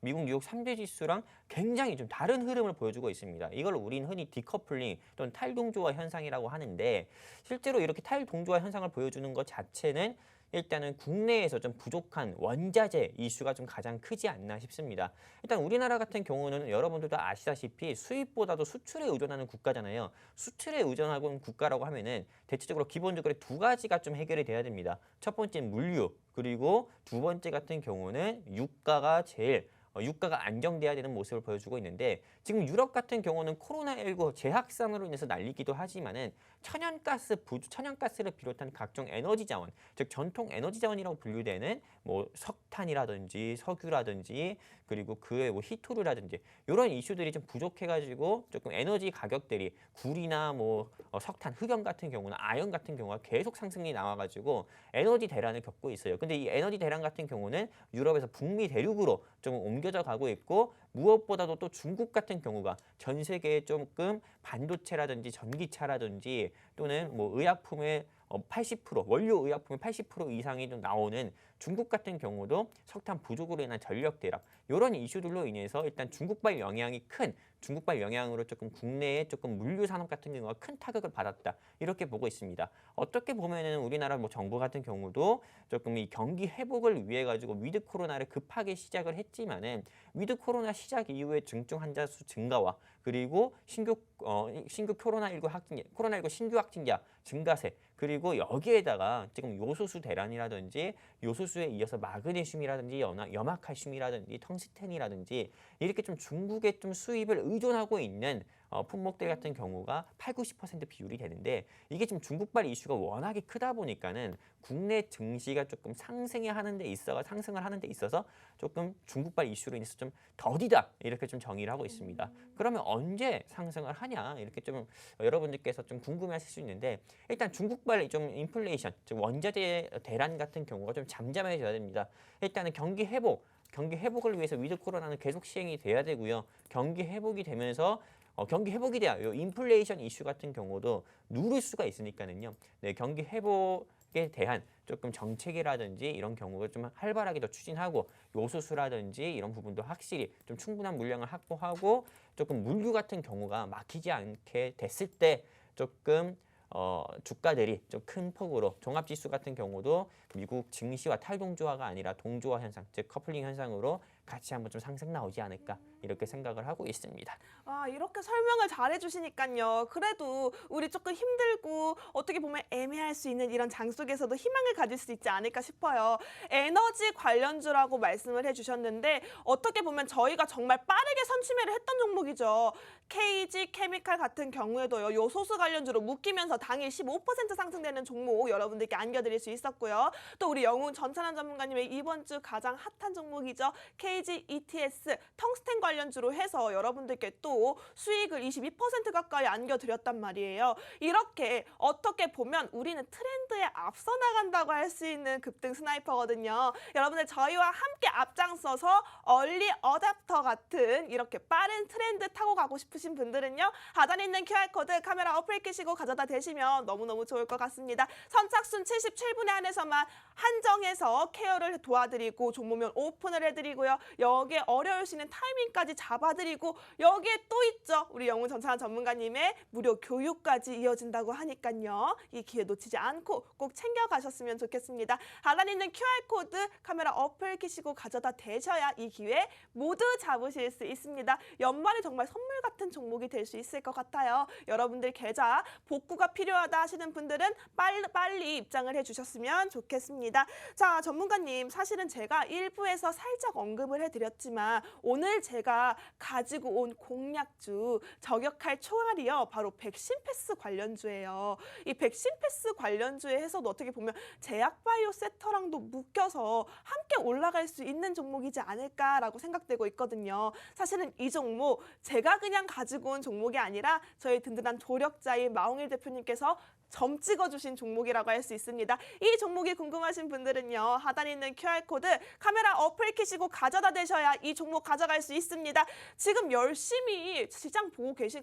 미국 뉴욕 3대 지수랑 굉장히 좀 다른 흐름을 보여주고 있습니다. 이걸 우리는 흔히 디커플링 또는 탈동조화 현상이라고 하는데 실제로 이렇게 탈동조화 현상을 보여주는 것 자체는 일단은 국내에서 좀 부족한 원자재 이슈가 좀 가장 크지 않나 싶습니다. 일단 우리나라 같은 경우는 여러분들도 아시다시피 수입보다도 수출에 의존하는 국가잖아요. 수출에 의존하고 있는 국가라고 하면은 대체적으로 기본적으로 두 가지가 좀 해결이 돼야 됩니다. 첫 번째는 물류, 그리고 두 번째 같은 경우는 유가가 제일 유가가 안정돼야 되는 모습을 보여주고 있는데 지금 유럽 같은 경우는 코로나19 재확산으로 인해서 난리기도 하지만은 천연가스를 비롯한 각종 에너지 자원, 즉 전통 에너지 자원이라고 분류되는 뭐 석탄이라든지 석유라든지 그리고 그의 뭐 히토류라든지 이런 이슈들이 좀 부족해가지고 조금 에너지 가격들이 굴이나 뭐 석탄, 흑연 같은 경우나 아연 같은 경우가 계속 상승이 나와가지고 에너지 대란을 겪고 있어요. 근데 이 에너지 대란 같은 경우는 유럽에서 북미 대륙으로 좀 옮겨져 가고 있고 무엇보다도 또 중국 같은 경우가 전 세계에 조금 반도체라든지 전기차라든지 또는 뭐 의약품의 80% 원료 의약품의 80% 이상이 좀 나오는 중국 같은 경우도 석탄 부족으로 인한 전력 대락 이런 이슈들로 인해서 일단 중국발 영향으로 조금 국내에 조금 물류 산업 같은 경우가 큰 타격을 받았다 이렇게 보고 있습니다. 어떻게 보면은 우리나라 뭐 정부 같은 경우도 조금 이 경기 회복을 위해 가지고 위드 코로나를 급하게 시작을 했지만은 위드 코로나 시작 이후에 중증 환자 수 증가와 그리고 신규 코로나19 신규 확진자 증가세 그리고 여기에다가 지금 요소수 대란이라든지 요소수에 이어서 마그네슘이라든지 염화칼슘이라든지 텅스텐이라든지 이렇게 좀 중국의 좀 수입을 의존하고 있는 품목들 같은 경우가 80~90% 비율이 되는데 이게 지금 중국발 이슈가 워낙에 크다 보니까는 국내 증시가 조금 상승을 하는 데 있어서 조금 중국발 이슈로 인해서 좀 더디다 이렇게 좀 정의를 하고 있습니다. 그러면 언제 상승을 하냐 이렇게 좀 여러분들께서 좀 궁금해하실 수 있는데 일단 중국발 좀 인플레이션, 즉 원자재 대란 같은 경우가 좀 잠잠해져야 됩니다. 일단은 경기 회복을 위해서 위드 코로나는 계속 시행이 돼야 되고요. 경기 회복이 되면서 경기 회복이 돼야 요 인플레이션 이슈 같은 경우도 누를 수가 있으니까는요. 네, 경기 회복에 대한 조금 정책이라든지 이런 경우가 좀 활발하게 더 추진하고 요소수라든지 이런 부분도 확실히 좀 충분한 물량을 확보하고 조금 물류 같은 경우가 막히지 않게 됐을 때 조금 주가들이 좀 큰 폭으로 종합지수 같은 경우도 미국 증시와 탈동조화가 아니라 동조화 현상, 즉 커플링 현상으로 같이 한번 좀 상승 나오지 않을까 이렇게 생각을 하고 있습니다. 아, 이렇게 설명을 잘해 주시니까요. 그래도 우리 조금 힘들고 어떻게 보면 애매할 수 있는 이런 장 속에서도 희망을 가질 수 있지 않을까 싶어요. 에너지 관련주라고 말씀을 해 주셨는데 어떻게 보면 저희가 정말 빠르게 선취매를 했던 종목이죠. KG 케미칼 같은 경우에도요. 요소수 관련주로 묶이면서 당일 15% 상승되는 종목 여러분들께 안겨드릴 수 있었고요. 또 우리 영훈 전찬환 전문가님의 이번 주 가장 핫한 종목이죠. KG ETS 텅스텐 관련주로 해서 여러분들께 또 수익을 22% 가까이 안겨드렸단 말이에요. 이렇게 어떻게 보면 우리는 트렌드에 앞서 나간다고 할 수 있는 급등 스나이퍼거든요. 여러분들 저희와 함께 앞장서서 얼리 어댑터 같은 이렇게 빠른 트렌드 타고 가고 싶으신 분들은요. 하단에 있는 QR코드 카메라 어플 끼시고 가져다 대시면 너무너무 좋을 것 같습니다. 선착순 77분에 한해서만 한정해서 케어를 도와드리고 종목면 오픈을 해드리고요. 여기에 어려울 수 있는 타이밍까지 잡아드리고 여기에 또 있죠. 우리 영훈 전찬환 전문가님의 무료 교육까지 이어진다고 하니까요. 이 기회 놓치지 않고 꼭 챙겨가셨으면 좋겠습니다. 하단에 있는 QR코드 카메라 어플 키시고 가져다 대셔야 이 기회 모두 잡으실 수 있습니다. 연말에 정말 선물 같은 종목이 될 수 있을 것 같아요. 여러분들 계좌 복구가 필요하다 하시는 분들은 빨리 입장을 해주셨으면 좋겠습니다. 자, 전문가님 사실은 제가 1부에서 살짝 언급을 해드렸지만 오늘 제가 가지고 온 공략주 저격할 총알이요. 바로 백신 패스 관련주예요. 이 백신 패스 관련주에 해서도 어떻게 보면 제약바이오 섹터랑도 묶여서 함께 올라갈 수 있는 종목이지 않을까라고 생각되고 있거든요. 사실은 이 종목 제가 그냥 가지고 온 종목이 아니라 저희 든든한 조력자인 마홍일 대표님께서 점 찍어주신 종목이라고 할 수 있습니다. 이 종목이 궁금하신 분들은요. 하단에 있는 QR코드 카메라 어플 키시고 가져다 대셔야 이 종목 가져갈 수 있습니다. 지금 열심히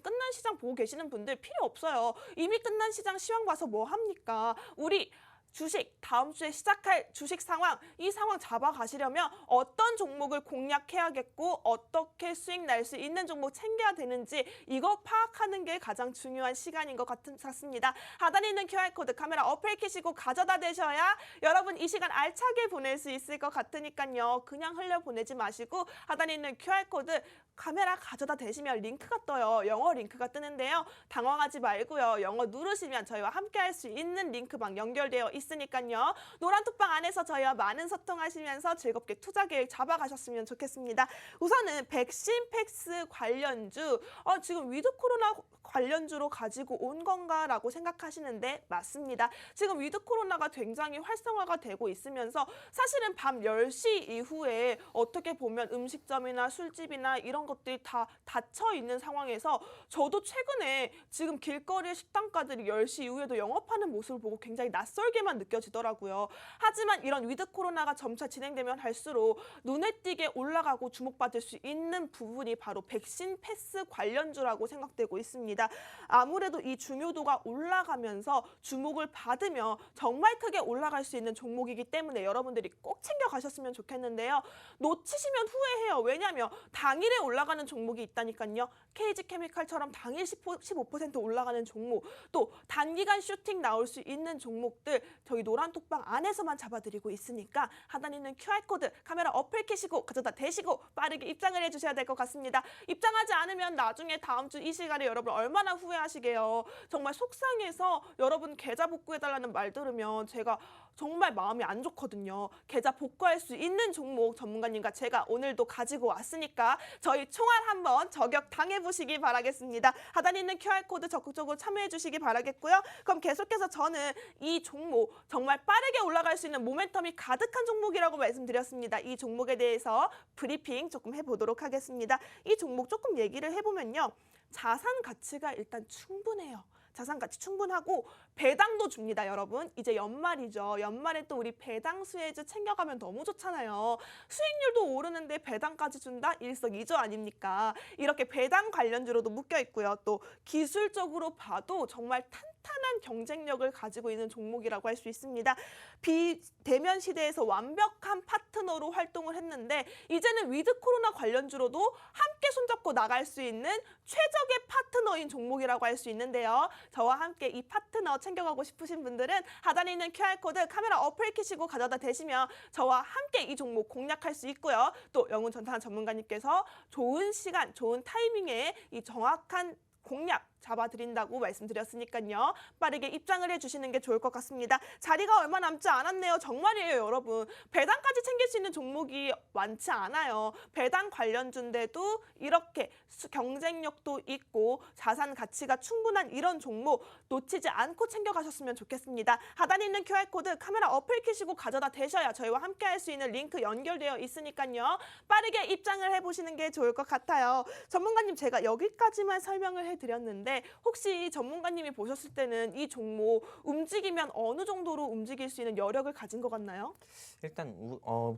끝난 시장 보고 계시는 분들 필요 없어요. 이미 끝난 시장 시황 봐서 뭐 합니까? 우리 주식, 다음 주에 시작할 주식 상황, 이 상황 잡아가시려면 어떤 종목을 공략해야겠고 어떻게 수익 날 수 있는 종목 챙겨야 되는지 이거 파악하는 게 가장 중요한 시간인 것 같습니다. 하단에 있는 QR코드 카메라 어플 켜시고 가져다 대셔야 여러분 이 시간 알차게 보낼 수 있을 것 같으니까요. 그냥 흘려보내지 마시고 하단에 있는 QR코드 카메라 가져다 대시면 링크가 떠요. 영어 링크가 뜨는데요. 당황하지 말고요. 영어 누르시면 저희와 함께 할 수 있는 링크방 연결되어 있으니까요. 노란 톡방 안에서 저희와 많은 소통하시면서 즐겁게 투자 계획 잡아가셨으면 좋겠습니다. 우선은 백신 팩스 관련주, 지금 위드 코로나 관련주로 가지고 온 건가라고 생각하시는데 맞습니다. 지금 위드 코로나가 굉장히 활성화가 되고 있으면서 사실은 밤 10시 이후에 어떻게 보면 음식점이나 술집이나 이런 것들이 다 닫혀 있는 상황에서 저도 최근에 지금 길거리 식당가들이 10시 이후에도 영업하는 모습을 보고 굉장히 낯설게만 느껴지더라고요. 하지만 이런 위드 코로나가 점차 진행되면 할수록 눈에 띄게 올라가고 주목받을 수 있는 부분이 바로 백신 패스 관련주라고 생각되고 있습니다. 아무래도 이 중요도가 올라가면서 주목을 받으며 정말 크게 올라갈 수 있는 종목이기 때문에 여러분들이 꼭 챙겨가셨으면 좋겠는데요. 놓치시면 후회해요. 왜냐하면 당일에 올라가는 종목이 있다니까요. KG케미칼처럼 당일 15% 올라가는 종목, 또 단기간 슈팅 나올 수 있는 종목들 저희 노란 톡방 안에서만 잡아드리고 있으니까 하단에 있는 QR코드 카메라 어플 켜시고 가져다 대시고 빠르게 입장을 해주셔야 될 것 같습니다. 입장하지 않으면 나중에 다음 주 이 시간에 여러분 얼마나 후회하시게요. 정말 속상해서 여러분 계좌 복구해달라는 말 들으면 제가 정말 마음이 안 좋거든요. 계좌 복구할 수 있는 종목 전문가님과 제가 오늘도 가지고 왔으니까 저희 총알 한번 저격 당해보시기 바라겠습니다. 하단에 있는 QR코드 적극적으로 참여해 주시기 바라겠고요. 그럼 계속해서 저는 이 종목 정말 빠르게 올라갈 수 있는 모멘텀이 가득한 종목이라고 말씀드렸습니다. 이 종목에 대해서 브리핑 조금 해보도록 하겠습니다. 이 종목 조금 얘기를 해보면요. 자산 가치가 일단 충분해요. 자산 가치 충분하고 배당도 줍니다, 여러분. 이제 연말이죠. 연말에 또 우리 배당 수혜주 챙겨가면 너무 좋잖아요. 수익률도 오르는데 배당까지 준다? 일석이조 아닙니까? 이렇게 배당 관련주로도 묶여 있고요. 또 기술적으로 봐도 정말 탄탄한 경쟁력을 가지고 있는 종목이라고 할 수 있습니다. 비대면 시대에서 완벽한 파트너로 활동을 했는데 이제는 위드 코로나 관련주로도 함께 손잡고 나갈 수 있는 최적의 파트너인 종목이라고 할 수 있는데요. 저와 함께 이 파트너 챙겨가고 싶으신 분들은 하단에 있는 QR코드 카메라 어플 켜시고 가져다 대시면 저와 함께 이 종목 공략할 수 있고요. 또 영훈 전탄 전문가님께서 좋은 시간, 좋은 타이밍에 이 정확한 공략 잡아드린다고 말씀드렸으니까요. 빠르게 입장을 해주시는 게 좋을 것 같습니다. 자리가 얼마 남지 않았네요. 정말이에요, 여러분. 배당까지 챙길 수 있는 종목이 많지 않아요. 배당 관련주인데도 이렇게 경쟁력도 있고 자산 가치가 충분한 이런 종목 놓치지 않고 챙겨가셨으면 좋겠습니다. 하단에 있는 QR코드 카메라 어플 켜시고 가져다 대셔야 저희와 함께 할 수 있는 링크 연결되어 있으니까요. 빠르게 입장을 해보시는 게 좋을 것 같아요. 전문가님, 제가 여기까지만 설명을 해드렸는데 혹시 전문가님이 보셨을 때는 이 종목 움직이면 어느 정도로 움직일 수 있는 여력을 가진 것 같나요? 일단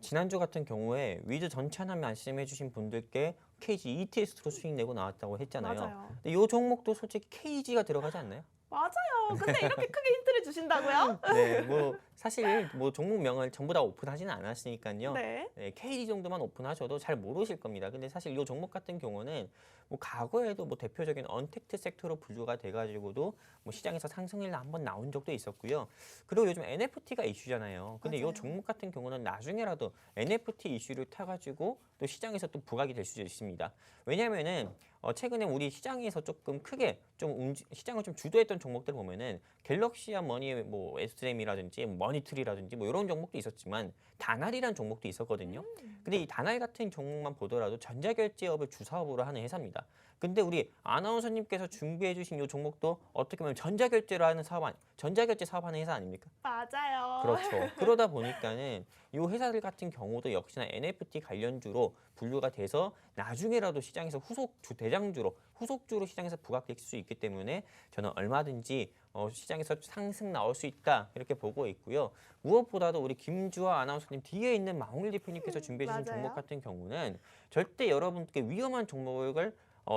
지난주 같은 경우에 위드 전체 하나 말씀해 주신 분들께 KG ETS로 수익 내고 나왔다고 했잖아요. 맞아요. 근데 이 종목도 솔직히 KG가 들어가지 않나요? 맞아요. 근데 이렇게 크게 힌트를 주신다고요? 네, 뭐 사실 뭐 종목명을 전부 다 오픈하지는 않았으니까요. 네. 네, KD 정도만 오픈하셔도 잘 모르실 겁니다. 근데 사실 이 종목 같은 경우는 뭐 과거에도 뭐 대표적인 언택트 섹터로 분류가 돼가지고도 뭐 시장에서 상승을 한번 나온 적도 있었고요. 그리고 요즘 NFT가 이슈잖아요. 근데 맞아요. 이 종목 같은 경우는 나중에라도 NFT 이슈를 타가지고 또 시장에서 또 부각이 될 수도 있습니다. 왜냐면은 최근에 우리 시장에서 조금 크게 좀 시장을 좀 주도했던 종목들 보면은 갤럭시와 머니 뭐 SM이라든지 머니트리라든지 뭐 이런 종목도 있었지만 다날이라는 종목도 있었거든요. 근데 이 다날 같은 종목만 보더라도 전자결제업을 주사업으로 하는 회사입니다. 근데 우리 아나운서님께서 준비해 주신 이 종목도 어떻게 보면 전자결제 사업하는 회사 아닙니까? 맞아요. 그렇죠. 그러다 보니까는 이 회사들 같은 경우도 역시나 NFT 관련주로 분류가 돼서 나중에라도 시장에서 후속주로 시장에서 부각될 수 있기 때문에 저는 얼마든지 시장에서 상승 나올 수 있다 이렇게 보고 있고요. 무엇보다도 우리 김주아 아나운서님 뒤에 있는 마홍일 대표님께서 준비해 주신 맞아요. 종목 같은 경우는 절대 여러분께 위험한 종목을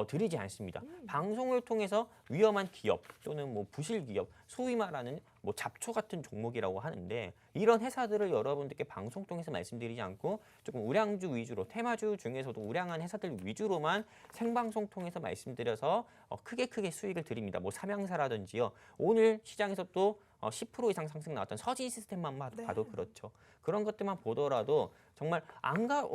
드리지 않습니다. 방송을 통해서 위험한 기업 또는 뭐 부실 기업, 소위 말하는 뭐 잡초 같은 종목이라고 하는데 이런 회사들을 여러분들께 방송 통해서 말씀드리지 않고 조금 우량주 위주로 테마주 중에서도 우량한 회사들 위주로만 생방송 통해서 말씀드려서 크게 수익을 드립니다. 뭐 삼양사라든지요. 오늘 시장에서 또 10% 이상 상승 나왔던 서진 시스템만 봐도 그렇죠. 그런 것들만 보더라도 정말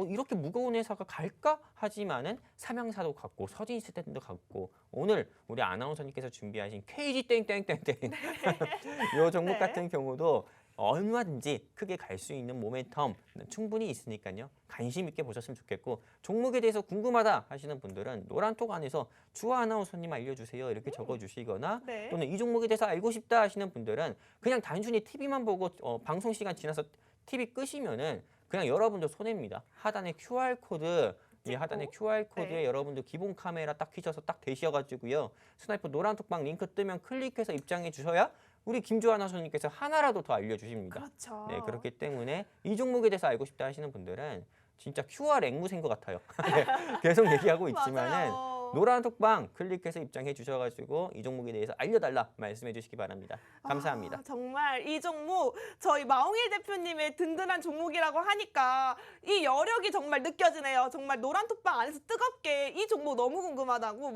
이렇게 무거운 회사가 갈까 하지만은 삼양사도 갔고 서진 시스템도 갔고 오늘 우리 아나운서님께서 준비하신 KG 땡땡땡땡 이 종목 같은 경우도 얼마든지 크게 갈 수 있는 모멘텀 충분히 있으니까요. 관심 있게 보셨으면 좋겠고 종목에 대해서 궁금하다 하시는 분들은 노란톡 안에서 주아 아나운서님 알려주세요 이렇게 적어주시거나 또는 이 종목에 대해서 알고 싶다 하시는 분들은 그냥 단순히 TV만 보고 방송 시간 지나서 TV 끄시면은 그냥 여러분들 손해입니다. 하단에 QR코드 이 하단에 QR코드에 여러분들 기본 카메라 딱 켜셔서 딱 되셔가지고요. 스나이퍼 노란톡방 링크 뜨면 클릭해서 입장해 주셔야 우리 김주아 아나운서님께서 하나라도 더 알려주십니다. 그렇죠. 네, 그렇기 때문에 이 종목에 대해서 알고 싶다 하시는 분들은 진짜 QR 앵무새인 것 같아요. 네, 계속 얘기하고 있지만은 맞아요. 노란톡방 클릭해서 입장해 주셔가지고 이 종목에 대해서 알려달라 말씀해 주시기 바랍니다. 감사합니다. 정말 이 종목 저희 마홍일 대표님의 든든한 종목이라고 하니까 이 여력이 정말 느껴지네요. 정말 노란톡방 안에서 뜨겁게 이 종목 너무 궁금하다고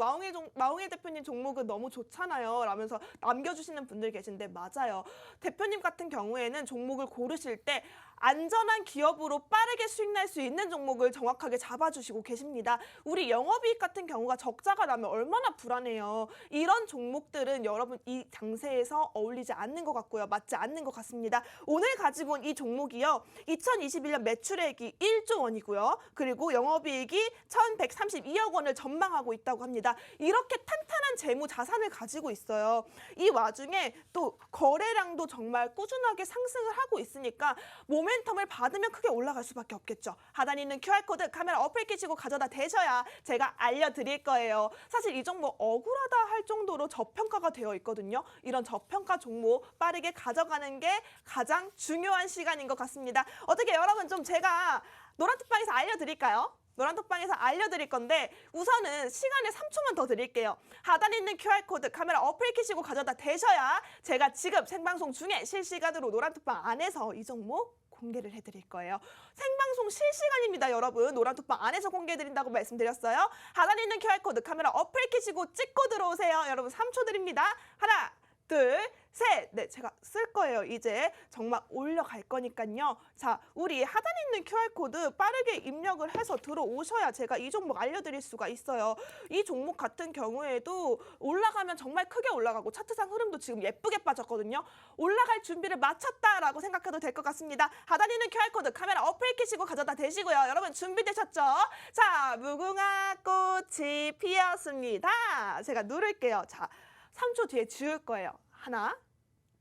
마홍일 대표님 종목은 너무 좋잖아요 라면서 남겨주시는 분들 계신데 맞아요. 대표님 같은 경우에는 종목을 고르실 때 안전한 기업으로 빠르게 수익 날 수 있는 종목을 정확하게 잡아주시고 계십니다. 우리 영업이익 같은 경우가 적자가 나면 얼마나 불안해요. 이런 종목들은 여러분 이 장세에서 어울리지 않는 것 같고요. 맞지 않는 것 같습니다. 오늘 가지고 온 이 종목이요. 2021년 매출액이 1조 원이고요. 그리고 영업이익이 1,132억 원을 전망하고 있다고 합니다. 이렇게 탄탄한 재무 자산을 가지고 있어요. 이 와중에 또 거래량도 정말 꾸준하게 상승을 하고 있으니까 모멘텀을 받으면 크게 올라갈 수밖에 없겠죠. 하단에 있는 QR코드 카메라 어플 끼시고 가져다 대셔야 제가 알려드릴 거예요. 사실 이 종목 억울하다 할 정도로 저평가가 되어 있거든요. 이런 저평가 종목 빠르게 가져가는 게 가장 중요한 시간인 것 같습니다. 어떻게 여러분 좀 제가 노란톡방에서 알려드릴까요? 노란톡방에서 알려드릴 건데 우선은 시간에 3초만 더 드릴게요. 하단에 있는 QR코드 카메라 어플 끼시고 가져다 대셔야 제가 지금 생방송 중에 실시간으로 노란톡방 안에서 이 종목 공개를 해드릴 거예요. 생방송 실시간입니다, 여러분. 노란톡방 안에서 공개해드린다고 말씀드렸어요. 하단에 있는 QR코드 카메라 어플 끼시고 찍고 들어오세요. 여러분 3초 드립니다. 하나, 둘, 셋. 네, 제가 쓸 거예요. 이제 정말 올려갈 거니까요. 자, 우리 하단에 있는 QR코드 빠르게 입력을 해서 들어오셔야 제가 이 종목 알려드릴 수가 있어요. 이 종목 같은 경우에도 올라가면 정말 크게 올라가고 차트상 흐름도 지금 예쁘게 빠졌거든요. 올라갈 준비를 마쳤다라고 생각해도 될 것 같습니다. 하단에 있는 QR코드 카메라 어플 끼시고 가져다 대시고요. 여러분 준비되셨죠? 자, 무궁화 꽃이 피었습니다. 제가 누를게요. 자, 3초 뒤에 지울 거예요. 하나,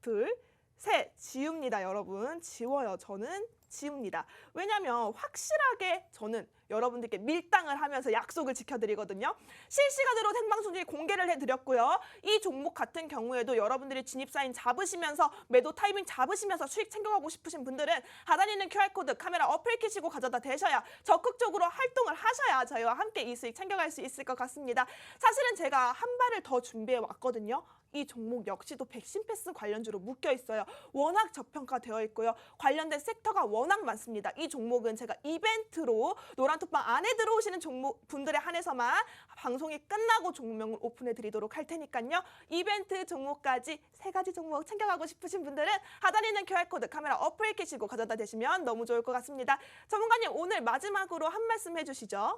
둘, 셋. 지웁니다, 여러분. 지워요. 저는 지웁니다. 왜냐면 확실하게 저는 여러분들께 밀당을 하면서 약속을 지켜드리거든요. 실시간으로 생방송 중에 공개를 해드렸고요. 이 종목 같은 경우에도 여러분들이 진입사인 잡으시면서 매도 타이밍 잡으시면서 수익 챙겨가고 싶으신 분들은 하단에 있는 QR코드 카메라 어플 끼시고 가져다 대셔야 적극적으로 활동을 하셔야 저희와 함께 이 수익 챙겨갈 수 있을 것 같습니다. 사실은 제가 한 발을 더 준비해 왔거든요. 이 종목 역시도 백신 패스 관련주로 묶여 있어요. 워낙 저평가되어 있고요. 관련된 섹터가 워낙 많습니다. 이 종목은 제가 이벤트로 노란톡방 안에 들어오시는 종목 분들에 한해서만 방송이 끝나고 종목명을 오픈해 드리도록 할 테니까요. 이벤트 종목까지 3가지 종목 챙겨가고 싶으신 분들은 하단에 있는 QR코드 카메라 어플 끼시고 가져다 대시면 너무 좋을 것 같습니다. 전문가님 오늘 마지막으로 한 말씀 해주시죠.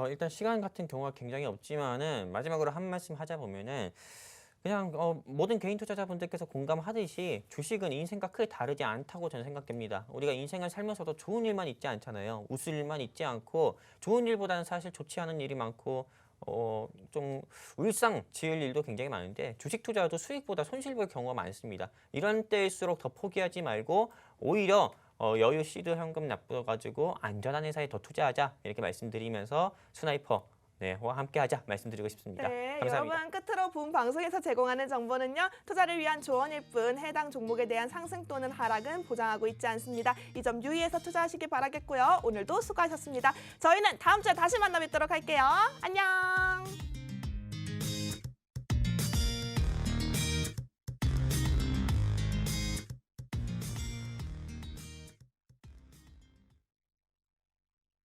일단 시간 같은 경우가 굉장히 없지만은 마지막으로 한 말씀 하자 보면은 그냥 모든 개인 투자자분들께서 공감하듯이 주식은 인생과 크게 다르지 않다고 저는 생각됩니다. 우리가 인생을 살면서도 좋은 일만 있지 않잖아요. 웃을 일만 있지 않고 좋은 일보다는 사실 좋지 않은 일이 많고 좀 울상 지을 일도 굉장히 많은데 주식 투자도 수익보다 손실 볼 경우가 많습니다. 이런 때일수록 더 포기하지 말고 오히려 여유 시드 현금 납부가지고 안전한 회사에 더 투자하자 이렇게 말씀드리면서 스나이퍼 와 함께하자 말씀드리고 싶습니다. 네, 감사합니다. 여러분 끝으로 본 방송에서 제공하는 정보는요. 투자를 위한 조언일 뿐 해당 종목에 대한 상승 또는 하락은 보장하고 있지 않습니다. 이 점 유의해서 투자하시기 바라겠고요. 오늘도 수고하셨습니다. 저희는 다음 주에 다시 만나 뵙도록 할게요. 안녕.